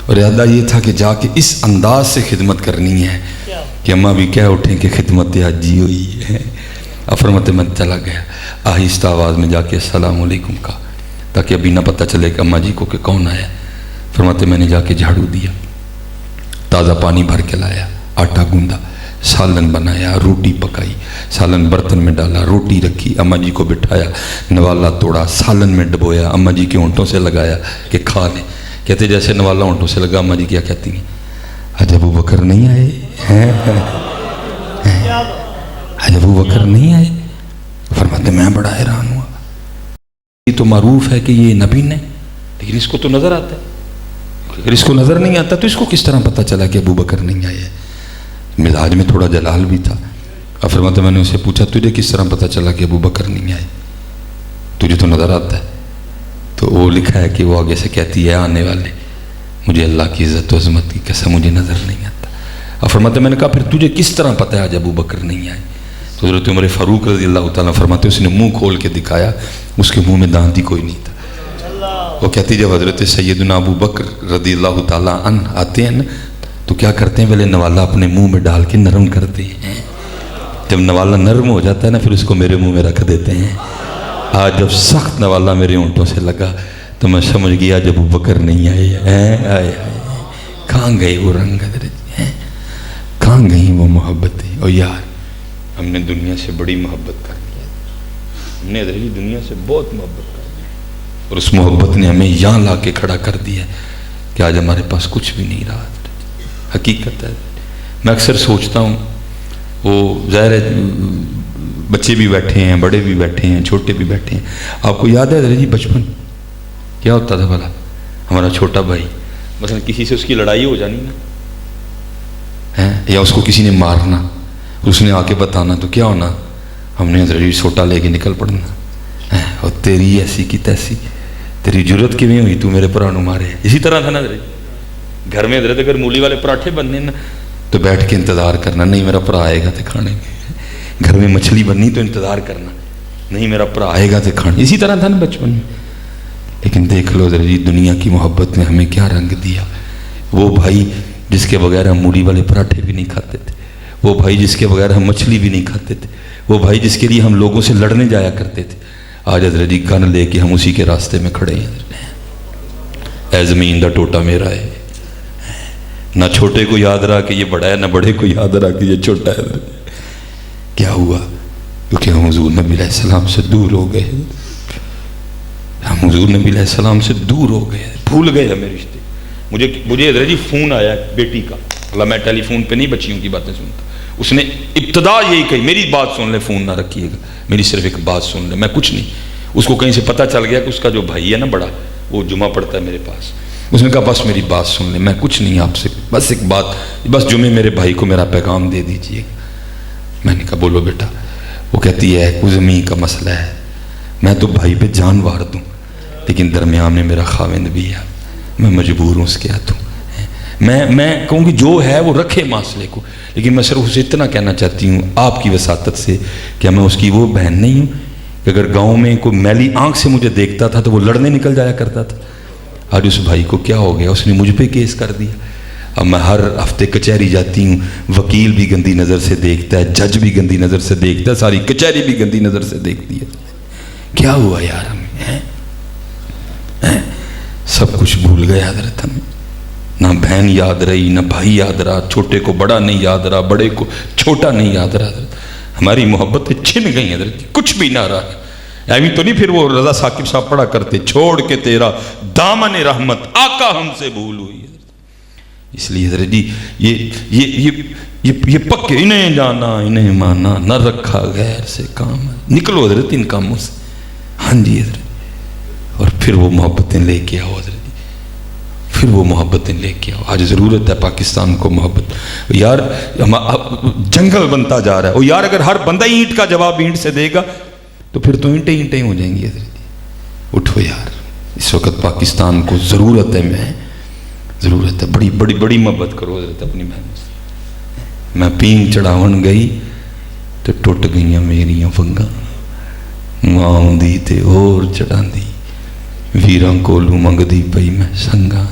اور ارادہ یہ تھا کہ جا کے اس انداز سے خدمت کرنی ہے کہ اماں بھی کہہ اٹھیں کہ خدمت حاجی ہوئی ہے. اب فرماتے میں چلا گیا, آہستہ آواز میں جا کے السلام علیکم کہا, تاکہ ابھی نہ پتہ چلے کہ اماں جی کو کہ کون آیا. فرماتے میں نے جا کے جھاڑو دیا, تازہ پانی بھر کے لایا, آٹا گوندا, سالن بنایا, روٹی پکائی, سالن برتن میں ڈالا, روٹی رکھی, اماں جی کو بٹھایا, نوالا توڑا, سالن میں ڈبویا, اماں جی کے ہونٹوں سے لگایا کہ کھا لیں. کہتے جیسے نوالا ہونٹوں سے لگا, اماں جی کیا کہتی ہیں؟ آج ابو بکر نہیں آئے, آج ابو بکر نہیں آئے. فرماتے میں بڑا حیران ہوا, یہ تو معروف ہے کہ یہ نبی نے, لیکن اس کو تو نظر آتا ہے. اگر اس کو نظر نہیں آتا تو اس کو کس طرح پتہ چلا کہ ابو بکر نہیں آئے؟ مزاج میں تھوڑا جلال بھی تھا. اب فرماتے میں نے اسے پوچھا تجھے کس طرح پتہ چلا کہ ابو بکر نہیں آئے؟ تجھے تو نظر آتا ہے. تو وہ لکھا ہے کہ وہ آگے سے کہتی ہے آنے والے, مجھے اللہ کی عزت و عظمت کی قسم مجھے نظر نہیں آتا. اب فرماتے میں نے کہا پھر تجھے کس طرح پتہ ہے آج ابو بکر نہیں آئے؟ تو حضرت عمر فاروق رضی اللہ تعالیٰ فرماتے اس نے منہ کھول کے دکھایا, اس کے منہ میں دانت ہی کوئی نہیں تھا. وہ کہتی جب حضرت سیدنا ابو بکر رضی اللہ تعالیٰ عنہ آتے ہیں نا تو کیا کرتے ہیں, پہلے نوالا اپنے منہ میں ڈال کے نرم کرتے ہیں. جب نوالا نرم ہو جاتا ہے نا پھر اس کو میرے منہ میں رکھ دیتے ہیں. آج جب سخت نوالا میرے ہونٹوں سے لگا تو میں سمجھ گیا جب ابو بکر نہیں آئے. کہاں گئے وہ رنگ حضرت, کہاں گئی وہ محبتیں؟ اور یار ہم نے دنیا سے بڑی محبت کر لی, ہم نے حضرت دنیا سے بہت محبت کر لی, اور اس محبت نے ہمیں یہاں لا کے کھڑا کر دیا کہ آج ہمارے پاس کچھ بھی نہیں رہا. حقیقت ہے, میں اکثر سوچتا ہوں, وہ ظاہر ہے بچے بھی بیٹھے ہیں, بڑے بھی بیٹھے ہیں, چھوٹے بھی بیٹھے ہیں. آپ کو یاد ہے حضرت جی بچپن کیا ہوتا تھا بھلا؟ ہمارا چھوٹا بھائی مثلا کسی سے اس کی لڑائی ہو جانی نا, یا اس کو کسی نے مارنا, اس نے آ کے بتانا تو کیا ہونا, ہم نے حضرت جی سوٹا لے کے نکل پڑنا, اور تیری ایسی کی تیسی, تیری جرت کیوں ہوئی تو میرے پرانو مارے. اسی طرح تھا نا حضرت گھر میں. حضرت اگر مولی والے پراٹھے بننے نا تو بیٹھ کے انتظار کرنا, نہیں میرا پرا آئے گا تو کھانے میں. گھر میں مچھلی بننی تو انتظار کرنا, نہیں میرا پرا آئے گا تو کھانے. اسی طرح تھا نا بچپن میں. لیکن دیکھ لو حضرت جی دنیا کی محبت نے ہمیں کیا رنگ دیا. وہ بھائی جس کے بغیر ہم مولی والے پراٹھے بھی نہیں کھاتے تھے, وہ بھائی جس کے بغیر ہم مچھلی بھی نہیں کھاتے تھے, وہ بھائی جس کے لیے ہم لوگوں سے لڑنے جایا کرتے تھے, آج حضرت جی گن لے کے ہم اسی کے راستے میں کھڑے ہیں. اے زمین دا ٹوٹا میرا ہے, نہ چھوٹے کو یاد رہا کہ یہ بڑا ہے، نہ بڑے کو یاد رہا کہ یہ چھوٹا ہے۔ کیا ہوا؟ کیونکہ ہم حضور نبی علیہ السلام سے دور ہو گئے، ہم حضور نبی علیہ السلام سے دور ہو گئے، بھول گئے ہمیں رشتے۔ مجھے حضرت جی فون آیا بیٹی کا، اللہ میں ٹیلی فون پہ نہیں بچیوں کی باتیں سنتا، اس نے ابتدا یہی کہی میری بات سن لے، فون نہ رکھیے گا، میری صرف ایک بات سن لے، میں کچھ نہیں۔ اس کو کہیں سے پتہ چل گیا کہ اس کا جو بھائی ہے نا بڑا، وہ جمعہ پڑھتا ہے میرے پاس، اس نے کہا بس میری بات سن لے، میں کچھ نہیں آپ سے، بس ایک بات، بس جمعے میرے بھائی کو میرا پیغام دے دیجئے گا۔ میں نے کہا بولو بیٹا۔ وہ کہتی ہے کوئی زمین کا مسئلہ ہے، میں تو بھائی پہ جان وار دوں لیکن درمیان میں میرا خاوند بھی ہے، میں مجبور ہوں اس کے ہاتھوں، میں کہوں گی جو ہے وہ رکھے معاملے کو، لیکن میں صرف اسے اتنا کہنا چاہتی ہوں آپ کی وساطت سے کہ میں اس کی وہ بہن نہیں ہوں کہ اگر گاؤں میں کوئی میلی آنکھ سے مجھے دیکھتا تھا تو وہ لڑنے نکل جایا کرتا تھا۔ آج اس بھائی کو کیا ہو گیا، اس نے مجھ پہ کیس کر دیا۔ اب میں ہر ہفتے کچہری جاتی ہوں، وکیل بھی گندی نظر سے دیکھتا ہے، جج بھی گندی نظر سے دیکھتا ہے، ساری کچہری بھی گندی نظر سے دیکھتی ہے۔ کیا ہوا یار ہمیں؟ سب کچھ بھول گیا حضرت، ہمیں نہ بہن یاد رہی، نہ بھائی یاد رہا، چھوٹے کو بڑا نہیں یاد رہا، بڑے کو چھوٹا نہیں یاد رہا حضرت، ہماری محبتیں چھن گئی حضرت، کچھ بھی نہ رہا۔ ایویں تو نہیں پھر وہ رضا ثاقب صاحب پڑھا کرتے، چھوڑ کے تیرا دامن رحمت آقا ہم سے بھول ہوئی۔ اس لیے حضرت جی یہ پکے، انہیں جانا انہیں مانا، نہ رکھا غیر سے کام، نکلو حضرت ان کاموں سے۔ ہاں جی حضرت، اور پھر وہ محبتیں لے کے آؤ حضرت جی، پھر وہ محبتیں لے کے آؤ۔ آج ضرورت ہے پاکستان کو محبت، یار جنگل بنتا جا رہا ہے، اور یار اگر ہر بندہ اینٹ کا جواب اینٹ سے دے گا تو پھر تو اینٹیں اینٹیں ہو جائیں گی حضرت جی۔ اٹھو یار، اس وقت پاکستان کو ضرورت ہے، ضرورت ہے، بڑی بڑی بڑی محبت کرو حضرت اپنی بہنوں سے۔ میں پینگ چڑھاون گئی تو ٹوٹ گئیاں میریاں فنگاں، ماں دی تے اور چڑھا دی، ویراں کولوں منگ دی پئی میں سنگاں۔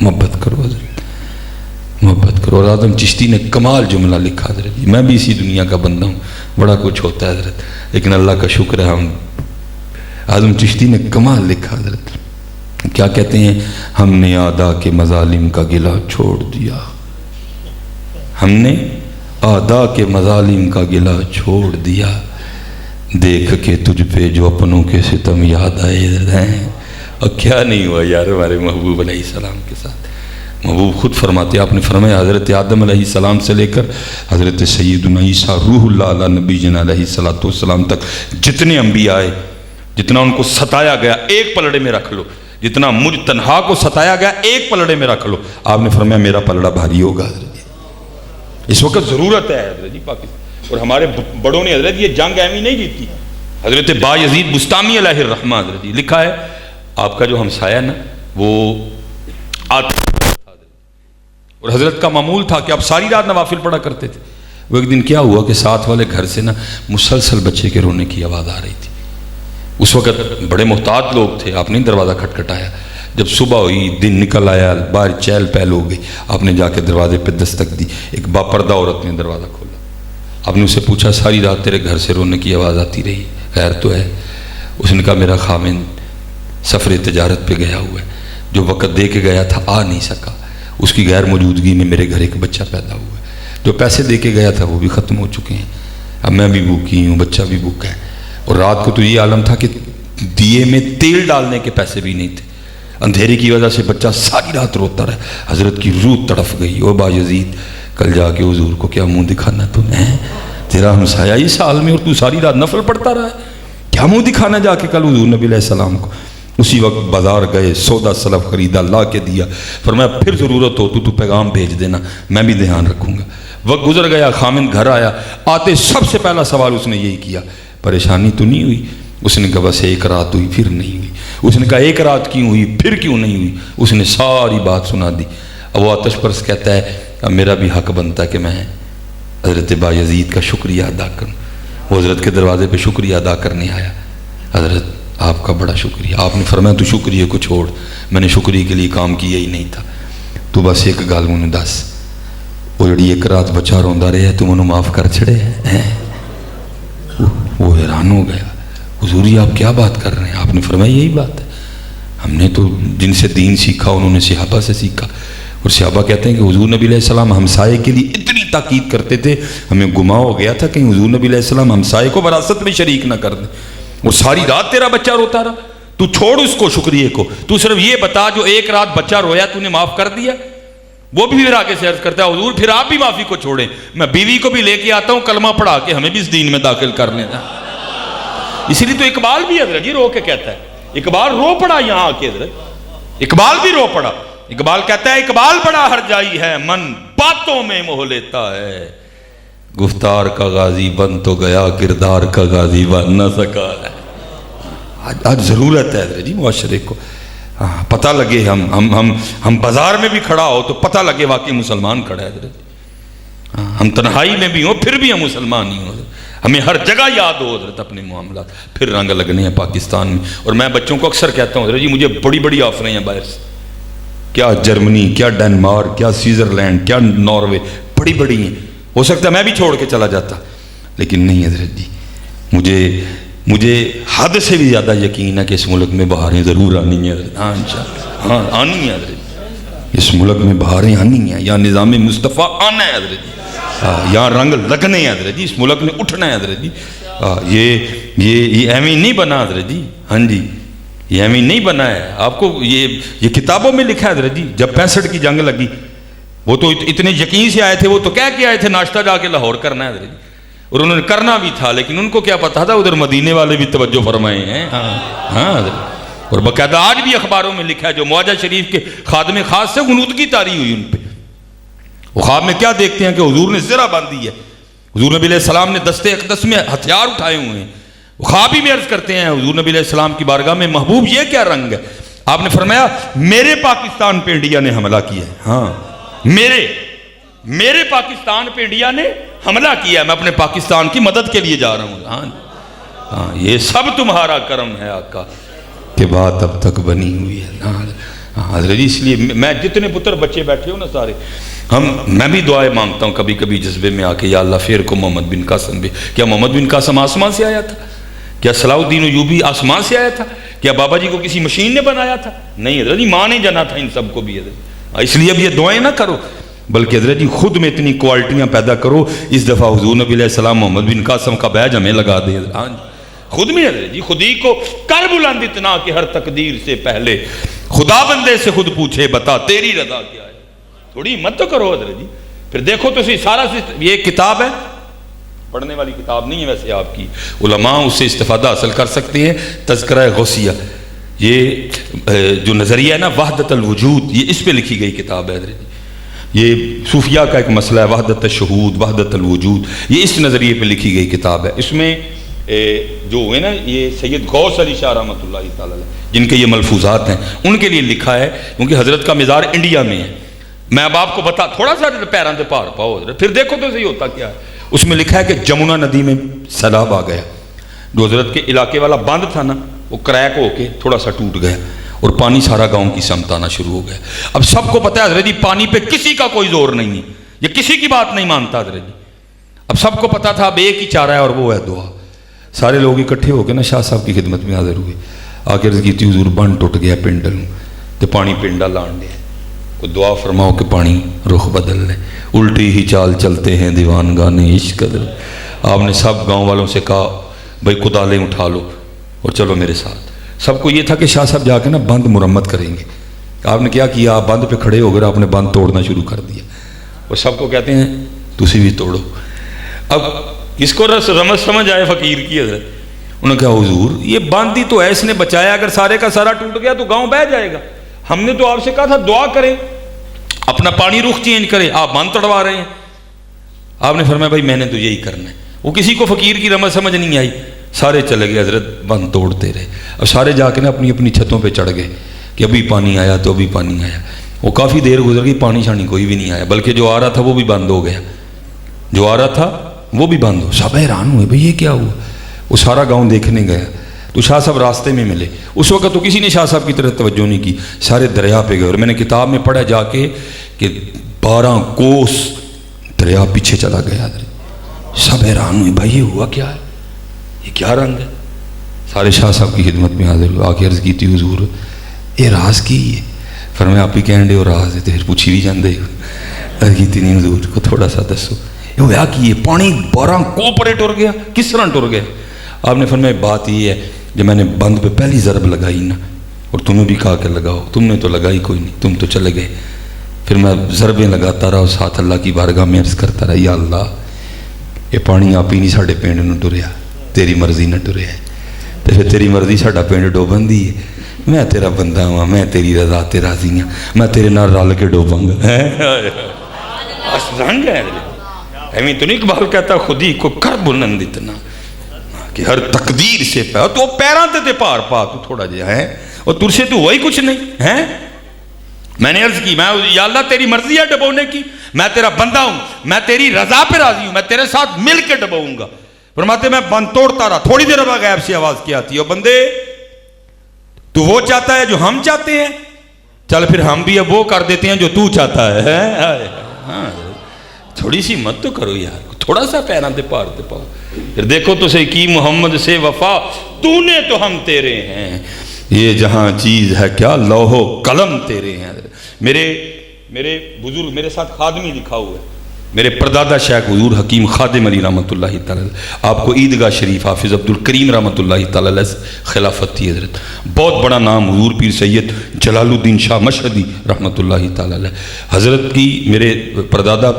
محبت کرو حضرت، محبت کرو۔ اور اعظم چشتی نے کمال جملہ لکھا حضرت جی، میں بھی اسی دنیا کا بندہ ہوں، بڑا کچھ ہوتا ہے حضرت، لیکن اللہ کا شکر ہے ہم، اعظم چشتی نے کمال لکھا حضرت، کیا کہتے ہیں؟ ہم نے اعداء کے مظالم کا گلہ چھوڑ دیا، ہم نے اعداء کے مظالم کا گلہ چھوڑ دیا، دیکھ کے تجھ پہ جو اپنوں کے ستم یاد آئے ہیں۔ اور کیا نہیں ہوا یار ہمارے محبوب علیہ السلام کے ساتھ۔ محبوب خود فرماتے، آپ نے فرمایا حضرت آدم علیہ السلام سے لے کر حضرت سیدنا عیسیٰ روح اللہ علیہ نبی جن علیہ السلام تک جتنے انبیاء آئے، جتنا ان کو ستایا گیا ایک پلڑے میں رکھ لو، جتنا مجھ تنہا کو ستایا گیا ایک پلڑے میں رکھ لو، آپ نے فرمایا میرا پلڑا بھاری ہوگا حضرت جی۔ اس وقت ضرورت ہے حضرت جی پاکستان، اور ہمارے بڑوں نے حضرت یہ جنگ ایویں نہیں جیتی۔ حضرت بایزید بستامی علیہ الرحمہ حضرت جی لکھا ہے، آپ کا جو ہمسایہ نا وہ اور حضرت کا معمول تھا کہ آپ ساری رات نوافل پڑھا کرتے تھے۔ وہ ایک دن کیا ہوا کہ ساتھ والے گھر سے نا مسلسل بچے کے رونے کی آواز آ رہی تھی۔ اس وقت بڑے محتاط لوگ تھے، آپ نے دروازہ کھٹکھٹایا۔ جب صبح ہوئی، دن نکل آیا، باہر چہل پہل ہو گئی، آپ نے جا کے دروازے پہ دستک دی، ایک باپردہ عورت نے دروازہ کھولا۔ آپ نے اسے پوچھا ساری رات تیرے گھر سے رونے کی آواز آتی رہی، خیر تو ہے؟ اس نے کہا میرا خاوند سفر تجارت پہ گیا ہوا ہے، جو وقت دے کے گیا تھا آ نہیں سکا، اس کی غیر موجودگی میں میرے گھر ایک بچہ پیدا ہوا ہے، جو پیسے دے کے گیا تھا وہ بھی ختم ہو چکے ہیں، اب میں بھی بھوکی ہوں، بچہ بھی بھوکا ہے، اور رات کو تو یہ عالم تھا کہ دیے میں تیل ڈالنے کے پیسے بھی نہیں تھے، اندھیرے کی وجہ سے بچہ ساری رات روتا رہا۔ حضرت کی روح تڑف گئی، او بایزید کل جا کے حضور کو کیا منہ دکھانا تمہیں؟ تیرا ہمسایہ اس حال میں اور تو ساری رات نفل پڑھتا رہا ہے، کیا منہ دکھانا جا کے کل حضور نبی علیہ السلام کو؟ اسی وقت بازار گئے، سودا سلف خریدا، لا کے دیا، فرمایا پھر ضرورت ہو تو پیغام بھیج دینا، میں بھی دھیان رکھوں گا۔ وقت گزر گیا، خامن گھر آیا، آتے سب سے پہلا سوال اس نے یہی کیا، پریشانی تو نہیں ہوئی؟ اس نے کہا بس ایک رات ہوئی پھر نہیں ہوئی۔ اس نے کہا ایک رات کیوں ہوئی پھر کیوں نہیں ہوئی؟ اس نے ساری بات سنا دی۔ اب وہ آتش پرس کہتا ہے اب میرا بھی حق بنتا ہے کہ میں حضرت بایزید کا شکریہ ادا کروں۔ وہ حضرت کے دروازے پہ شکریہ ادا کرنے آیا، حضرت آپ کا بڑا شکریہ۔ آپ نے فرمایا تو شکریہ کو چھوڑ، میں نے شکریہ کے لیے کام کیا ہی نہیں تھا، تو بس ایک گل مجھے دس، وہ جڑی ایک رات بچہ روندا رہے تو انہوں معاف کر چھڑے ہیں؟ وہ حیران ہو گیا، حضور جی آپ کیا بات کر رہے ہیں؟ آپ نے فرمایا یہی بات ہے، ہم نے تو جن سے دین سیکھا انہوں نے صحابہ سے سیکھا، اور صحابہ کہتے ہیں کہ حضور نبی علیہ السلام ہمسائے کے لیے اتنی تاکید کرتے تھے، ہمیں گما ہو گیا تھا کہیں حضور نبی علیہ السلام ہمسائے کو وراثت میں شریک نہ کر دیں، اور ساری رات تیرا بچہ روتا رہا، تو چھوڑ اس کو شکریہ کو، تو صرف یہ بتا جو ایک رات بچہ رویا تو نے معاف کر دیا؟ وہ بھی پھر آگے سے عرض کرتا ہے حضور پھر آپ بھی معافی کو چھوڑیں، میں بیوی کو بھی لے کے آتا ہوں کلمہ پڑھا کے ہمیں بھی اس دین میں داخل کر لینا۔ اسی لیے تو اقبال بھی حضرت جی رو کے کہتا ہے، اقبال رو پڑا یہاں آ کے حضرت، اقبال بھی رو پڑا، اقبال کہتا ہے اقبال بڑا ہر جائی ہے من باتوں میں موہ لیتا ہے، گفتار کا غازی بن تو گیا کردار کا غازی بن نہ سکا ہے۔ آج ضرورت ہے حضرت جی معاشرے کو پتہ لگے، ہم بازار میں بھی کھڑا ہو تو پتہ لگے واقعی مسلمان کھڑا ہے حضرت، ہم تنہائی میں بھی ہوں پھر بھی ہم مسلمان ہی ہوں، ہمیں ہر جگہ یاد ہو حضرت اپنے معاملات، پھر رنگ لگنے ہیں پاکستان میں۔ اور میں بچوں کو اکثر کہتا ہوں حضرت جی مجھے بڑی بڑی آفریں ہیں باہر سے، کیا جرمنی، کیا ڈنمارک، کیا سوئٹزرلینڈ، کیا ناروے، بڑی بڑی ہیں، ہو سکتا ہے میں بھی چھوڑ کے چلا جاتا، لیکن نہیں حضرت جی مجھے حد سے بھی زیادہ یقین ہے کہ اس ملک میں بہاریں ضرور آنی ہیں حضرت، ہاں انشاءاللہ، ہاں آنی ہیں حضرت، اس ملک میں بہاریں آنی ہیں، یا نظام مصطفیٰ آنا ہے حضرت جی، یہاں رنگ لگنے ہیں حضرت جی، اس ملک میں اٹھنا ہے حضرت جی، یہ ایویں نہیں بنا حضرت جی، ہاں جی یہ ایویں نہیں بنا ہے، آپ کو یہ کتابوں میں لکھا ہے حضرت جی، جب 65 کی جنگ لگی وہ تو اتنے یقین سے آئے تھے، وہ تو کہہ کے آئے تھے ناشتہ جا کے لاہور کرنا ہے حضرت جی، اور انہوں نے کرنا بھی تھا، لیکن ان کو کیا پتا تھا ادھر مدینے والے بھی توجہ فرمائے ہیں، ہاں حضرت، اور باقاعدہ آج بھی اخباروں میں لکھا ہے جو معاہدہ شریف کے خادم خاص سے غنودگی طاری ہوئی ان پہ، وہ خواب میں کیا دیکھتے ہیں کہ حضور نے زرہ باندھی ہے، حضور نبی علیہ السلام نے دستے اقدس میں ہتھیار اٹھائے ہوئے ہیں، وہ خواب ہی میں عرض کرتے ہیں حضور نبی علیہ السلام کی بارگاہ میں محبوب یہ کیا رنگ ہے؟ آپ نے فرمایا میرے پاکستان پہ انڈیا نے حملہ کیا ہے، ہاں میرے پاکستان پہ انڈیا نے حملہ کیا ہے، میں اپنے پاکستان کی مدد کے لیے جا رہا ہوں، ہاں یہ سب تمہارا کرم ہے آقا کہ بات اب تک بنی ہوئی ہے، حضرت جی اس لیے میں جتنے پتر بچے بیٹھے ہوں نا سارے میں بھی دعائیں مانگتا ہوں کبھی کبھی جذبے میں آ کے، یا اللہ پھر کو محمد بن قاسم بھی، کیا محمد بن قاسم آسمان سے آیا تھا؟ کیا صلاح الدین ایوبی آسمان سے آیا تھا؟ کیا بابا جی کو کسی مشین نے بنایا تھا؟ نہیں حضرت جی، ماں نے جنا تھا ان سب کو بھی حضرت، اس لیے اب یہ دعائیں نہ کرو بلکہ حضرت جی خود میں اتنی کوالٹیاں پیدا کرو، اس دفعہ حضور نبی علیہ السلام محمد بن قاسم کا بیج ہمیں لگا دے حضرت، ہاں خود میں حضرت جی، خود ہی کو کر بلند اتنا کہ ہر تقدیر سے پہلے خدا بندے سے خود پوچھے بتا تیری رضا کیا ہے، تھوڑی ہمت تو کرو حضرت جی، پھر دیکھو تو سارا یہ کتاب ہے، پڑھنے والی کتاب نہیں ہے ویسے آپ کی، علماء اس سے استفادہ حاصل کر سکتے ہیں، تذکرہ غوثیہ، یہ جو نظریہ ہے نا وحدت الوجود، یہ اس پہ لکھی گئی کتاب ہے حضرت جی، یہ صوفیہ کا ایک مسئلہ ہے، وحدت الشہود، وحدت الوجود، یہ اس نظریے پہ لکھی گئی کتاب ہے، اس میں جو ہوئے نا یہ سید غوث علی شاہ رحمۃ اللہ تعالی جن کے یہ ملفوظات ہیں ان کے لیے لکھا ہے، کیونکہ حضرت کا مزار انڈیا میں ہے، میں اب آپ کو بتا تھوڑا سا پیروں سے پار پاؤ حضرت، پھر دیکھو تو صحیح ہوتا کیا ہے، اس میں لکھا ہے کہ جمنا ندی میں سیلاب آ گیا، جو حضرت کے علاقے والا بند تھا نا وہ کریک ہو کے تھوڑا سا ٹوٹ گیا اور پانی سارا گاؤں کی سمت آنا شروع ہو گیا، اب سب کو پتہ ہے حضرت جی پانی پہ کسی کا کوئی زور نہیں ہے، یہ کسی کی بات نہیں مانتا حضرت جی، اب سب کو پتہ تھا اب ایک ہی چارہ ہے اور وہ ہے دعا، سارے لوگ اکٹھے ہو کے نا شاہ صاحب کی خدمت میں حاضر ہوئے، آ کے عرض کی تھی حضور بند ٹوٹ گیا پنڈل تو پانی پنڈا لان دیا، کوئی دعا فرماؤ کہ پانی رخ بدل لے، الٹی ہی چال چلتے ہیں دیوان گانے عشق قدر، آپ نے سب گاؤں والوں سے کہا بھائی کدالیں اٹھا لو اور چلو میرے ساتھ، سب کو یہ تھا کہ شاہ صاحب جا کے نا بند مرمت کریں گے، آپ نے کیا کیا، آپ بند پہ کھڑے ہو گئے، آپ نے بند توڑنا شروع کر دیا، اور سب کو کہتے ہیں تسی بھی توڑو، اب اس کو رمز سمجھ آئے فقیر کی حضرت، انہوں نے کہا حضور یہ بند ہی تو ہے، اس نے بچایا، اگر سارے کا سارا ٹوٹ گیا تو گاؤں بہ جائے گا، ہم نے تو آپ سے کہا تھا دعا کریں اپنا پانی رخ چینج کریں، آپ بند توڑوا رہے ہیں، آپ نے فرمایا بھائی میں نے تو یہی کرنا ہے، وہ کسی کو فقیر کی رمز سمجھ نہیں آئی، سارے چلے گئے حضرت بند توڑتے رہے، اب سارے جا کے نا اپنی اپنی چھتوں پہ چڑھ گئے کہ ابھی پانی آیا تو ابھی پانی آیا، وہ کافی دیر گزر گئی، پانی شانی کوئی بھی نہیں آیا، بلکہ جو آ رہا تھا وہ بھی بند ہو گیا، جو آ رہا تھا وہ بھی بند ہو، سب حیران ہوئے بھئی یہ کیا ہوا، وہ سارا گاؤں دیکھنے گیا تو شاہ صاحب راستے میں ملے، اس وقت تو کسی نے شاہ صاحب کی طرف توجہ نہیں کی، سارے دریا پہ گئے، اور میں نے کتاب میں پڑھا جا کے کہ 12 کوس دریا پیچھے چلا گیا، سب حیران ہوئے بھائی یہ ہوا کیا ہے، یہ کیا رنگ ہے، سارے شاہ صاحب کی خدمت میں حاضر ہوئے، آ کے عرض کی تھی حضور یہ راز کی ہے، فرمایا آپ ہی کہن دے اور راز ہے تو پھر پوچھی بھی جاندے عرض کی نہیں حضور کو تھوڑا سا دسو یہ ہوا کہ یہ پانی 12 کو پرے ٹر گیا، کس طرح ٹر گیا؟ آپ نے فرمایا بات یہ ہے جب میں نے بند پہ پہلی ضرب لگائی نا، اور تمہیں بھی کہا کہ لگاؤ، تم نے تو لگائی کوئی نہیں، تم تو چلے گئے، پھر میں ضربیں لگاتا رہا، اس ہاتھ اللہ کی بارگاہ میں عرض کرتا رہا یا اللہ یہ پانی آپ ہی نہیں ساڑھے پینڈ نہ ٹریا، تیری مرضی نہ ٹریا ہے، تو پھر تیری مرضی ساڑھا پینڈ ڈوبن دی ہے، میں تیرا بندہ ہوں، میں تیری رضا تے راضی ہوں، میں تیرے نال رل کے ڈوباں گا۔ رنگ ہے ایویں تو نہیں اقبال کہتا خودی کو کر بلند اتنا کہ ہر تقدیر سے پہ تو پیران تے پار پا تو تھوڑا جہا ہے اور تر سے تو وہی کچھ نہیں ہے۔ میں نے عرض کی میں یا اللہ تیری مرضی ہے ڈبونے کی، میں تیرا بندہ ہوں، میں تیری رضا پہ راضی ہوں، میں تیرے ساتھ مل کے ڈبوؤں گا۔ فرماتے میں بند توڑتا رہا، تھوڑی دیر بعد غیب سے آواز کی آتی ہے بندے تو وہ چاہتا ہے جو ہم چاہتے ہیں، چل پھر ہم بھی اب وہ کر دیتے ہیں جو تو چاہتا ہے۔ ہاں تھوڑی سی مت تو کرو یار، تھوڑا سا پیران تے پار تے پاؤ، پھر دیکھو تو صحیح کی محمد سے وفا تو نے تو ہم تیرے ہیں، یہ جہاں چیز ہے کیا لوح و قلم تیرے ہیں۔ میرے بزرگ میرے ساتھ خادمی لکھا ہوا ہے، میرے پردادا شیخ حضور حکیم خادم علی رحمۃ اللہ تعالی، آپ کو عیدگاہ شریف حافظ عبد الکریم رحمۃ اللہ تعالی خلافت تھی حضرت، بہت بڑا نام حضور پیر سید جلال الدین شاہ مشہدی رحمۃ اللہ تعالی حضرت کی میرے پردادا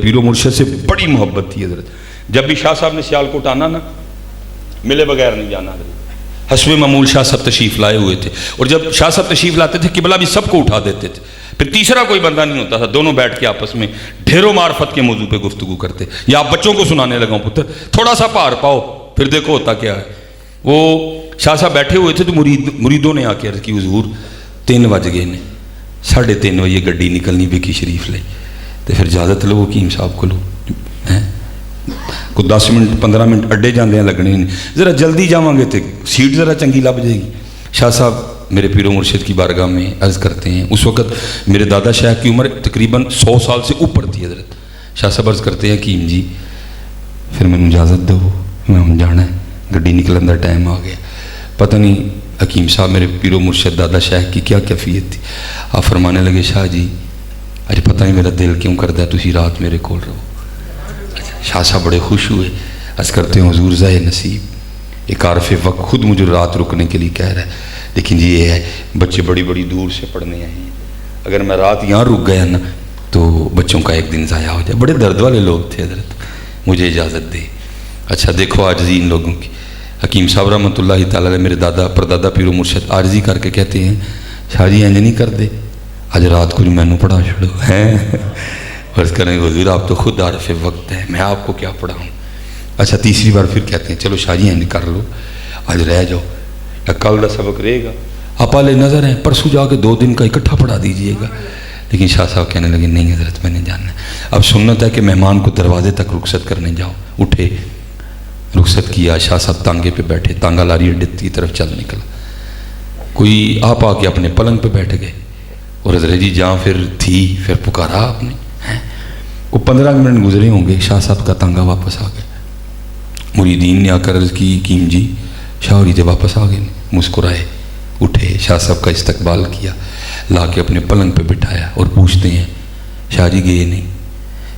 پیر و مرشد سے بڑی محبت تھی حضرت۔ جب بھی شاہ صاحب نے سیالکوٹ آنا نا ملے بغیر نہیں جانا حضرت، حسب معمول شاہ صاحب تشریف لائے ہوئے تھے، اور جب شاہ صاحب تشریف لاتے تھے قبلہ بھی سب کو اٹھا دیتے تھے، پھر تیسرا کوئی بندہ نہیں ہوتا تھا، دونوں بیٹھ کے آپس میں ڈھیروں معرفت کے موضوع پہ گفتگو کرتے۔ یا آپ بچوں کو سنانے لگا ہوں پتر تھوڑا سا پار پاؤ پھر دیکھو ہوتا کیا ہے۔ وہ شاہ صاحب بیٹھے ہوئے تھے تو مریدوں نے آ کے عرض کی حضور 3 بج گئے نے، 3:30 بجے گڈی نکلنی بیکی شریف لے، تو پھر اجازت لو حکیم صاحب کو لو کو 10 منٹ 15 منٹ اڈے جاندے ہیں لگنے، ذرا جلدی جاواں گے تو سیٹ ذرا چنگی لب جائے گی۔ شاہ صاحب میرے پیر و مرشد کی بارگاہ میں عرض کرتے ہیں، اس وقت میرے دادا شیخ کی عمر تقریباً 100 سال سے اوپر تھی حضرت۔ شاہ صاحب عرض کرتے ہیں حکیم جی پھر میں اجازت دو، میں ہم جانا ہے، گڈی نکلن دا ٹائم آ گیا۔ پتہ نہیں حکیم صاحب میرے پیر و مرشد دادا شیخ کی کیا کیفیت تھی، آپ فرمانے لگے شاہ جی اج پتہ نہیں میرا دل کیوں کرتا ہے تسی رات میرے کول رہو۔ شاہ صاحب بڑے خوش ہوئے، عرض کرتے ہیں حضور ذہ نصیب ایک عارف وقت خود مجھے رات رکنے کے لیے کہہ رہا ہے، لیکن یہ ہے بچے بڑی بڑی دور سے پڑھنے آئے ہیں، اگر میں رات یہاں رک گیا نا تو بچوں کا ایک دن ضائع ہو جائے۔ بڑے درد والے لوگ تھے حضرت، مجھے اجازت دے۔ اچھا دیکھو عاجزی ان لوگوں کی، حکیم صاحب رحمۃ اللہ تعالی میرے دادا پردادا پیر و مرشد عاجزی کر کے کہتے ہیں شاہ جی انج نہیں کر دے آج رات کو مینوں پڑھا چھوڑو ہیں، عرض کریں حضور آپ تو خود عارف وقت ہے، میں آپ کو کیا پڑھاؤں۔ اچھا تیسری بار پھر کہتے ہیں چلو شاہ جی انج کر لو آج رہ جاؤ یا کل کا سبق رہے گا، آپ والے نظر ہیں پرسوں جا کے 2 دن کا اکٹھا پڑھا دیجئے گا۔ لیکن شاہ صاحب کہنے لگے نہیں حضرت میں نے جاننا ہے، اب سنت ہے کہ مہمان کو دروازے تک رخصت کرنے جاؤ۔ اٹھے رخصت کیا، شاہ صاحب تانگے پہ بیٹھے، تانگا لاری اڈے کی طرف چل نکلا، کوئی آپ آ کے اپنے پلنگ پہ بیٹھ گئے اور حضرت جی جہاں پھر تھی پھر پکارا آپ نے، وہ 15 منٹ گزرے ہوں گے شاہ صاحب کا تانگا واپس آ گیا۔ مریدین نے آ کر عرض کی حکیم جی شاہ ہوری تے واپس آ گئے، مسکرائے، اٹھے، شاہ صاحب کا استقبال کیا، لا کے اپنے پلنگ پہ بٹھایا اور پوچھتے ہیں شاہ جی گئے نہیں؟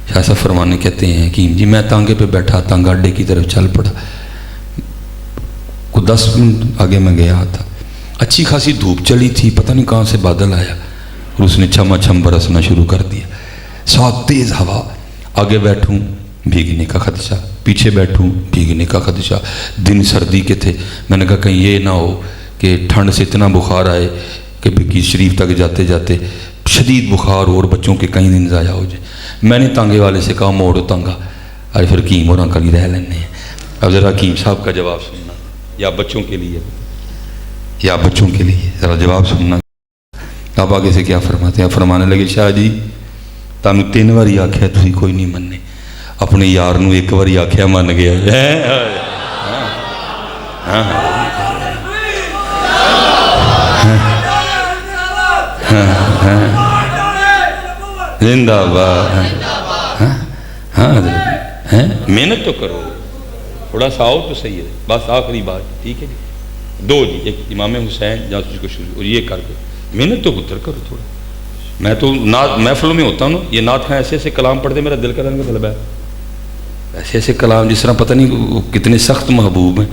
شاہ صاحب فرمانے کہتے ہیں حکیم جی میں تانگے پہ بیٹھا، تانگا اڈے کی طرف چل پڑا، کو 10 منٹ آگے میں گیا تھا، اچھی خاصی دھوپ چلی تھی، پتہ نہیں کہاں سے بادل آیا اور اس نے چھما چھم برسنا شروع کر دیا، ساتھ تیز ہوا، آگے بیٹھوں بھیگنے کا خدشہ، پیچھے بیٹھوں بھیگنے کا خدشہ، دن سردی کے تھے، میں نے کہا کہیں یہ نہ ہو کہ ٹھنڈ سے اتنا بخار آئے کہ بکی شریف تک جاتے جاتے شدید بخار اور بچوں کے کئی دن ضائع ہو جائے۔ میں نے تانگے والے سے کہا موڑو تانگا، ارے پھر حکیم اور کلی رہ لینے ہیں۔ اب ذرا حکیم صاحب کا جواب سننا، یا بچوں کے لیے یا بچوں کے لیے ذرا جواب سننا۔ آپ آگے سے کیا فرماتے ہیں؟ فرمانے لگے شاہ جی تانوں 3 باری آکھیا تسی کوئی نہیں مننے، اپنے یار نو 1 باری آکھیا من گیا۔ زندہ باد۔ ہاں محنت تو کرو، تھوڑا سا آؤ تو صحیح ہے، بس آخری بات ٹھیک ہے جی، 2 جی، ایک امام حسین جاسوسی کو شروع اور یہ کر دو، محنت تو پتر کرو تھوڑا۔ میں تو نعت محفلوں میں ہوتا ہوں نا، یہ نعت خاں ایسے ایسے کلام پڑھتے میرا دل کرنے کا طلب ہے، ایسے ایسے کلام جس طرح پتہ نہیں وہ کتنے سخت محبوب ہیں،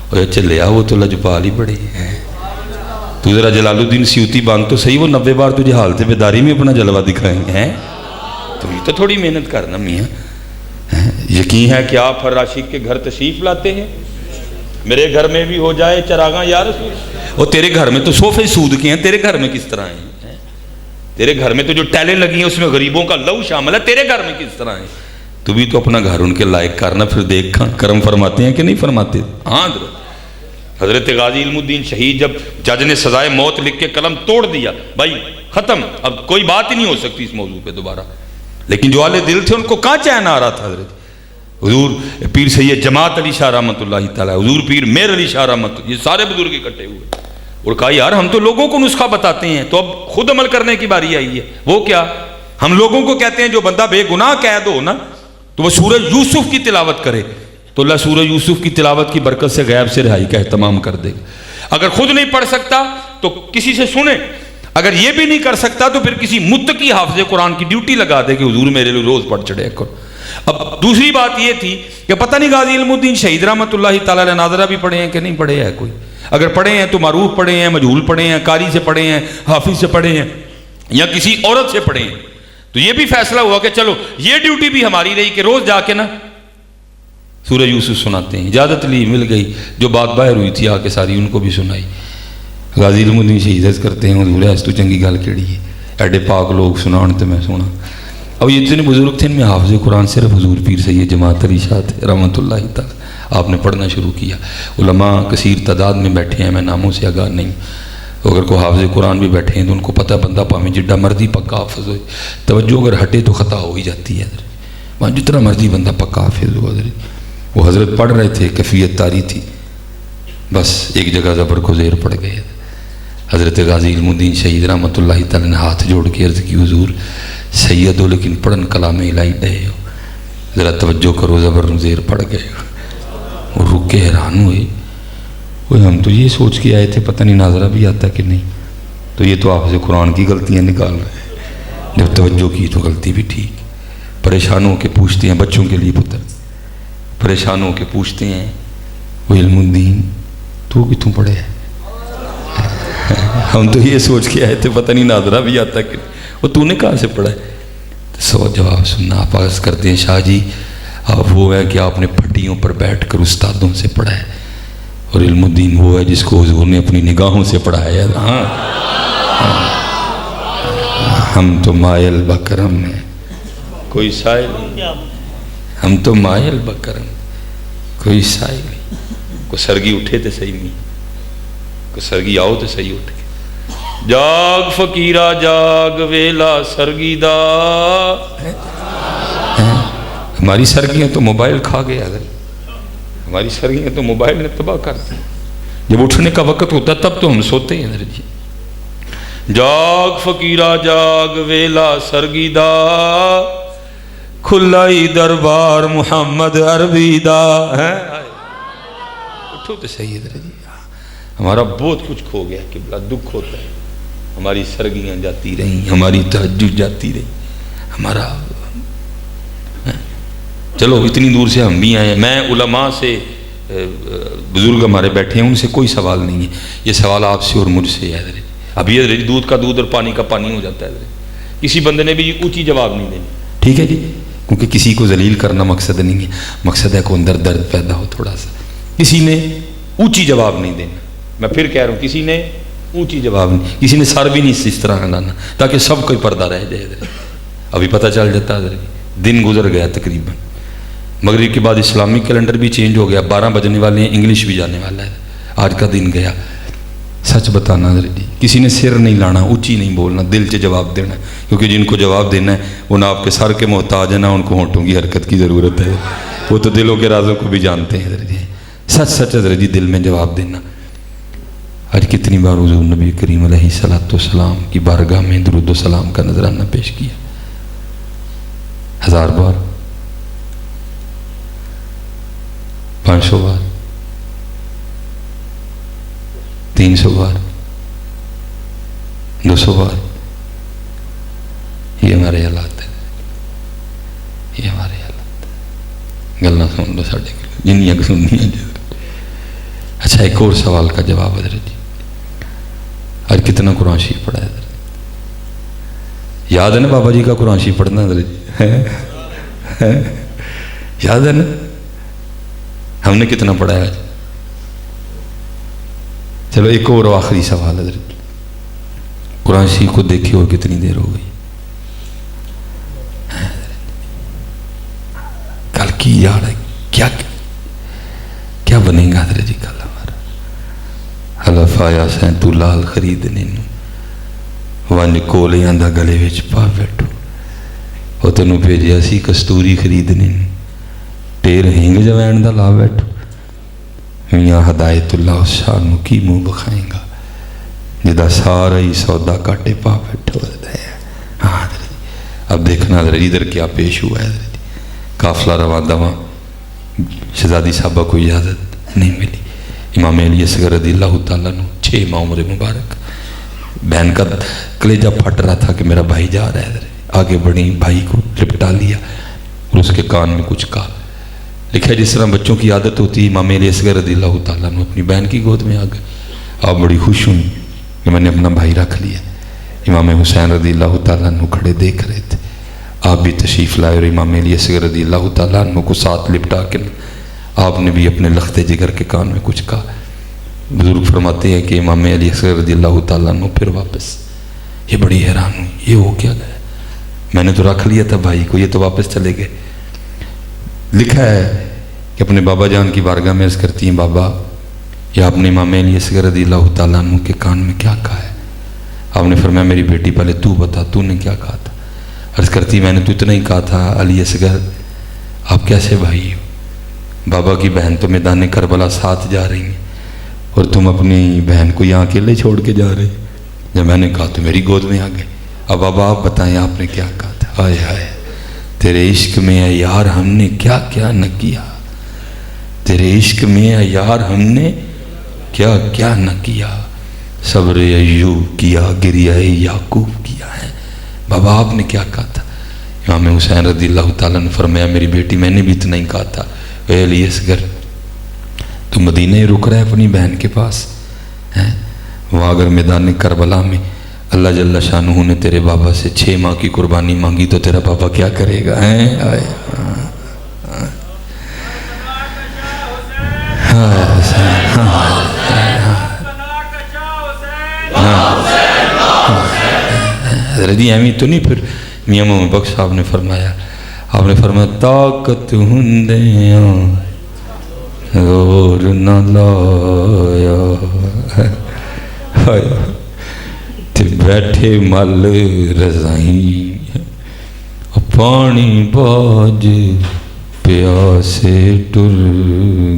اور چلے آ وہ تو لجپال ہی بڑے ہیں، تو ذرا جلال الدین سیوطی باندھ تو صحیح، وہ 90 بار تجھے حالت بیداری میں اپنا جلوہ دکھائیں گے، تو یہ تو تھوڑی محنت کرنا میاں۔ یقین ہے کہ آپ ہر عاشق کے گھر تشریف لاتے ہیں، میرے گھر میں بھی ہو جائے چراغاں یا رسول، اور تیرے گھر میں تو صوفے سود کے ہیں، تیرے گھر میں کس طرح ہیں؟ تیرے گھر میں تو جو ٹیلیں لگی ہیں اس میں غریبوں کا لو شامل ہے، تیرے گھر میں کس طرح ہیں؟ تو بھی تو اپنا گھر ان کے لائق کرنا، پھر دیکھ کرم فرماتے ہیں کہ نہیں فرماتے؟ ہاں حضرت غازی علم الدین شہید جب جج نے سزائے موت لکھ کے قلم توڑ دیا، بھائی ختم، اب کوئی بات ہی نہیں ہو سکتی اس موضوع پہ دوبارہ، لیکن جو اہل دل تھے ان کو کہاں چین آ رہا تھا؟ حضرت حضور پیر سید جماعت علی شاہ رحمۃ اللہ تعالیٰ، حضور پیر میر علی شاہ رحمۃ، یہ سارے بزرگ اکٹھے ہوئے اور کہا یار ہم تو لوگوں کو نسخہ بتاتے ہیں، تو اب خود عمل کرنے کی باری آئی ہے۔ وہ کیا؟ ہم لوگوں کو کہتے ہیں جو بندہ بے گناہ قید ہو نا تو وہ سورہ یوسف کی تلاوت کرے، تو اللہ سورہ یوسف کی تلاوت کی برکت سے غیب سے رہائی کا اہتمام کر دے گا۔ اگر خود نہیں پڑھ سکتا تو کسی سے سنے، اگر یہ بھی نہیں کر سکتا تو پھر کسی متقی حافظ قرآن کی ڈیوٹی لگا دے کہ حضور میرے لیے روز پڑھ چڑھے کرو۔ اب دوسری بات یہ تھی کہ پتہ نہیں غازی علم الدین شہید رحمۃ اللہ تعالیٰ علیہ ناظرہ بھی پڑھے ہیں کہ نہیں پڑھے ہیں کوئی؟ اگر پڑھے ہیں تو معروف پڑھے ہیں، مجہول پڑھے ہیں، قاری سے پڑھے ہیں، حافظ سے پڑھے ہیں، یا کسی عورت سے پڑھے ہیں، تو یہ بھی فیصلہ ہوا کہ چلو یہ ڈیوٹی بھی ہماری رہی کہ روز جا کے نا سورہ یوسف سناتے ہیں۔ اجازت لی، مل گئی، جو بات باہر ہوئی تھی آ کے ساری ان کو بھی سنائی۔ غازی علم الدین شہید عرض کرتے ہیں حضور اس تو چنگی گل کیڑی ہے، ایڈے پاک لوگ سنان تے میں سونا۔ اب یہ اتنے بزرگ تھے، ان میں حافظ قرآن صرف حضور پیر سید جماعت علی شاہ تھے رحمۃ اللہ تعالی، آپ نے پڑھنا شروع کیا۔ علماء کثیر تعداد میں بیٹھے ہیں، میں ناموں سے آگاہ نہیں، اگر کوئی حافظ قرآن بھی بیٹھے ہیں تو ان کو پتہ بندہ پاویں جڈا مرضی پکا حافظ ہوئے، توجہ اگر ہٹے تو خطا ہو ہی جاتی ہے، وہاں جتنا مرضی بندہ پکا حافظ ہو۔ وہ حضرت پڑھ رہے تھے، کیفیت تاری تھی، بس ایک جگہ زبر کو زیر پڑ گئے۔ حضرت غازی علم الدین شہید رحمۃ اللہ تعالی نے ہاتھ جوڑ کے عرض کی حضور سید ہو لیکن پڑھن کلام الہی ڈے ہو، ذرا توجہ کرو، زبر زیر پڑ گئے۔ وہ رک کے حیران ہوئے، ہم تو یہ سوچ کے آئے تھے پتہ نہیں ناظرہ بھی آتا کہ نہیں، تو یہ تو حافظ قرآن کی غلطیاں نکال رہے ہیں، جب توجہ کی تو غلطی بھی ٹھیک۔ پریشان ہو کے پوچھتے ہیں بچوں کے لیے، پتر پریشان ہو کے پوچھتے ہیں وہ علم الدین تو کتوں پڑھے ہے؟ ہم تو یہ سوچ کے آئے تھے پتہ نہیں ناظرہ بھی آتا کہ وہ تو نے کہاں سے پڑھا ہے؟ سو جواب سننا، آپ عرض کرتے ہیں شاہ جی آپ وہ ہے کہ آپ نے پھٹیوں پر بیٹھ کر استادوں سے پڑھا ہے، اور علم الدین وہ ہے جس کو حضور نے اپنی نگاہوں سے پڑھایا ہے۔ ہاں ہم تو مائل بکرم ہیں، کوئی سائل نہیں، ہم تو مائل بکرم، کوئی سائل نہیں، کوئی سرگی اٹھے تو صحیح نہیں، کوئی سرگی آؤ تو صحیح اٹھ کے جاگ فقیرہ جاگ ویلا سرگی دا۔ ہماری سرگیاں تو موبائل کھا گیا، ہماری سرگیاں تو موبائل نے تباہ کر دی، جب اٹھنے کا وقت ہوتا تب تو ہم سوتے ہیں۔ جی جاگ فقیرہ جاگ ویلا سرگی دا، کھلائی دربار محمد عربی دا۔ اٹھو تو صحیح ہے جی، ہمارا بہت کچھ کھو گیا کہ بڑا دکھ ہوتا ہے، ہماری سرگیاں جاتی رہیں، ہماری تہجد جاتی رہی، ہمارا چلو اتنی دور سے ہم بھی آئے ہیں۔ میں علماء سے، بزرگ ہمارے بیٹھے ہیں، ان سے کوئی سوال نہیں ہے، یہ سوال آپ سے اور مجھ سے ہے۔ اب یہ دودھ کا دودھ اور پانی کا پانی ہو جاتا ہے، کسی بندے نے بھی اونچی جواب نہیں دینا، ٹھیک ہے جی، کیونکہ کسی کو ذلیل کرنا مقصد نہیں ہے، مقصد ہے کہ اندر درد پیدا ہو تھوڑا سا۔ کسی نے اونچی جواب نہیں دینا، میں پھر کہہ رہا ہوں کسی نے اونچی جواب نہیں، کسی نے سر بھی نہیں اس طرح ہلانا تاکہ سب کوئی پردہ رہ جائے۔ ابھی پتہ چل جاتا ہے، دن گزر گیا تقریباً، مغرب کے بعد اسلامی کیلنڈر بھی چینج ہو گیا، 12 بجنے والے ہیں، انگلش بھی جانے والا ہے، آج کا دن گیا۔ سچ بتانا جی، کسی نے سر نہیں لانا، اونچی نہیں بولنا، دل سے جواب دینا، کیونکہ جن کو جواب دینا ہے وہ نہ آپ کے سر کے محتاج ہے، نہ ان کو ہونٹوں کی حرکت کی ضرورت ہے، وہ تو دلوں کے رازوں کو بھی جانتے ہیں۔ سچ سچ حضرت جی دل میں جواب دینا۔ آج کتنی بار حضور نبی کریم علیہ الصلوۃ والسلام کی بارگاہ میں درود و سلام کا نذرانہ پیش کیا؟ 1000 بار، 500 بار، 300 بار، 200 بار، یہ ہمارے حالات ہیں، یہ ہمارے حالات ہیں. گلنا سن لو ساڈے جنیاں سننیاں. اچھا ایک اور سوال کا جواب حضرت جی، آج کتنا قرآن شریف پڑھا ہے حضرت؟ یاد ہے نا بابا جی کا قرآن شریف پڑھنا حضرت جی؟ یاد ہے نا ہم نے کتنا پڑھا ہے آج؟ چلو ایک اور آخری سوال حضرت، قرآن شریف کو دیکھے ہو کتنی دیر ہو گئی؟ کل کی یاد ہے کیا کیا بنے گا حضرت جی کل ہمارا؟ حلف آیا سین تو لال خریدنے ونج کولے آندا گلے وچ پا بیٹھو، وہ تینوں بھیجیا سی کستوری خریدنے، ٹیر ہینگ جوین دا لا بیٹھو. میاں ہدایت اللہ شاہ نو کی منہ بکھائیں گا جدا سارا ہی سودا کاٹے پا بیٹھو. ہاں اب دیکھنا حضرت ادھر کیا پیش ہوا ہے حضرت. قافلہ روان دواں، شہزادی صاحبہ کو اجازت نہیں ملی. امام علی اصغر رضی اللہ تعالیٰ عنہ 6 ماہ عمر مبارک، بہن کا کلیجہ پھٹ رہا تھا کہ میرا بھائی جا رہا ہے حضرت. آگے بڑھی، بھائی کو لپٹا لیا اور اس کے کان میں کچھ کہا. لکھا جس طرح بچوں کی عادت ہوتی ہے، امام علی اصغر رضی اللہ تعالیٰ عنہ اپنی بہن کی گود میں آ گئے. آپ بڑی خوش ہوئی کہ میں نے اپنا بھائی رکھ لیا. امام حسین رضی اللہ تعالیٰ عنہ کھڑے دیکھ رہے تھے. آپ بھی تشریف لائے اور امام علی اصغر رضی اللہ تعالیٰ عنہ کو ساتھ لپٹا کے آپ نے بھی اپنے لخت جگر کے کان میں کچھ کہا. بزرگ فرماتے ہیں کہ امام علی اصغر رضی اللہ تعالیٰ عنہ پھر واپس. یہ بڑی حیران ہوئی، یہ ہو کیا گیا؟ میں نے تو رکھ لیا تھا بھائی کو، یہ تو واپس چلے گئے. لکھا ہے کہ اپنے بابا جان کی بارگاہ میں عرض کرتی ہیں، بابا یہ آپ نے امام علی اصغر رضی اللہ تعالیٰ عنہ کے کان میں کیا کہا ہے؟ آپ نے فرمایا میری بیٹی پہلے تو بتا، تو نے کیا کہا تھا؟ عرض کرتی میں نے تو اتنا ہی کہا تھا علی اصغر آپ کیسے بھائی ہو؟ بابا کی بہن تو میدان کربلا ساتھ جا رہی ہیں اور تم اپنی بہن کو یہاں اکیلے چھوڑ کے جا رہے. جب میں نے کہا تو میری گود میں آ گئے. اب بابا آپ بتائیں آپ نے کیا کہا تھا؟ ہائے ہائے تیرے عشق میں ہے یار ہم نے کیا کیا نہ کیا، تیرے عشق میں ہے یار ہم نے کیا کیا نہ کیا. صبر ایوب کیا، گریہ یعقوب کیا ہے. بابا آپ نے کیا کہا تھا؟ امام حسین رضی اللہ تعالیٰ نے فرمایا میری بیٹی میں نے بھی اتنا ہی کہا تھا، اے علی اصغر تو مدینہ ہی رک رہا ہے اپنی بہن کے پاس ہے، وہاں اگر میدان کربلا میں اللہ جل شانہ نے تیرے بابا سے 6 ماہ کی قربانی مانگی تو تیرا بابا کیا کرے گا؟ حضرت جی ایمی تو نہیں. پھر میاں محمد بخش صاحب نے فرمایا، آپ نے فرمایا طاقت ہندیاں غور نہ لایا تے بیٹھے مل رضائیں پانی باج پیاسے ٹر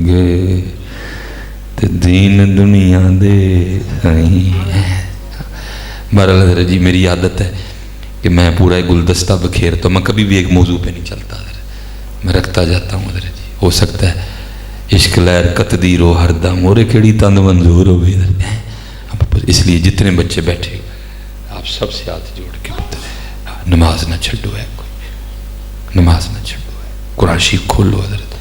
گئے تے دین دنیا دے سائیں. بہرحال حضرت جی میری عادت ہے کہ میں پورا ایک گلدستہ بکھیرتا ہوں، میں کبھی بھی ایک موضوع پہ نہیں چلتا حضرت، میں رکھتا جاتا ہوں حضرت جی. ہو سکتا ہے عشق لہر قطدی رو ہر دم اور کیڑی تند منظور ہو گئی. اس لیے جتنے بچے بیٹھے آپ سب سے ہاتھ جوڑ کے بتائیں نماز نہ چھڈو ہے، کوئی نماز نہ چھڈو ہے. قرآن شریف کھولو حضرت،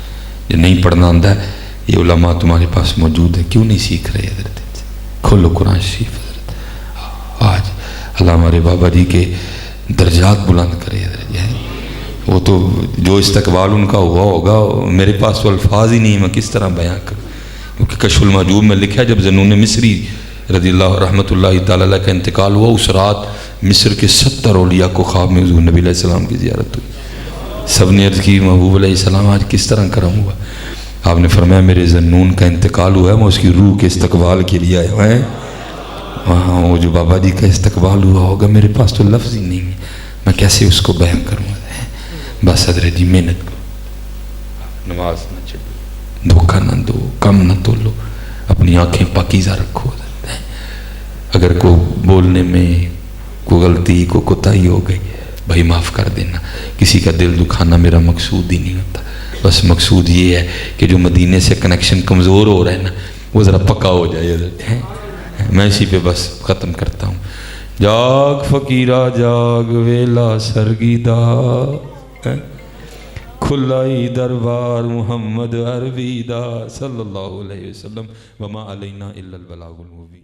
یہ نہیں پڑھنا آتا ہے یہ علماء تمہارے پاس موجود ہے، کیوں نہیں سیکھ رہے حضرت؟ کھولو قرآن شریف حضرت. آج اللہ ہمارے بابا جی کے درجات بلند کرے حضرت جی. وہ تو جو استقبال ان کا ہوا ہوگا میرے پاس تو الفاظ ہی نہیں، میں کس طرح بیان کروں. کیونکہ کشف المحجوب میں لکھا ہے جب ذنون مصری رضی اللہ رحمۃ اللہ تعالیٰ کا انتقال ہوا، اس رات مصر کے 70 اولیاء کو خواب میں حضور نبی علیہ السلام کی زیارت ہوئی. سب نے عرض کی محبوب علیہ السلام آج کس طرح کروں گا؟ آپ نے فرمایا میرے ذنون کا انتقال ہوا ہے، میں اس کی روح کے استقبال کے لیے آیا ہوں. وہاں وہ جو بابا جی کا استقبال ہوا ہوگا میرے پاس تو لفظ ہی نہیں ہے، میں کیسے اس کو بیان کروں. بس حضرت جی محنت کرو، نماز نہ چھڈو، دھوکہ نہ دو، کم نہ تولو، اپنی آنکھیں پاکیزہ رکھو. اگر کو بولنے میں کوئی غلطی کو کوتاہی ہو گئی بھائی معاف کر دینا. کسی کا دل دکھانا میرا مقصود ہی نہیں ہوتا، بس مقصود یہ ہے کہ جو مدینے سے کنیکشن کمزور ہو رہا ہے نا وہ ذرا پکا ہو جائے. میں اسی پہ بس ختم کرتا ہوں. جاگ فقیرہ جاگ ویلا سرگی دا کھلائی دربار محمد عربی دا صلی اللہ علیہ وسلم وما علینا الا البلاغ المبین.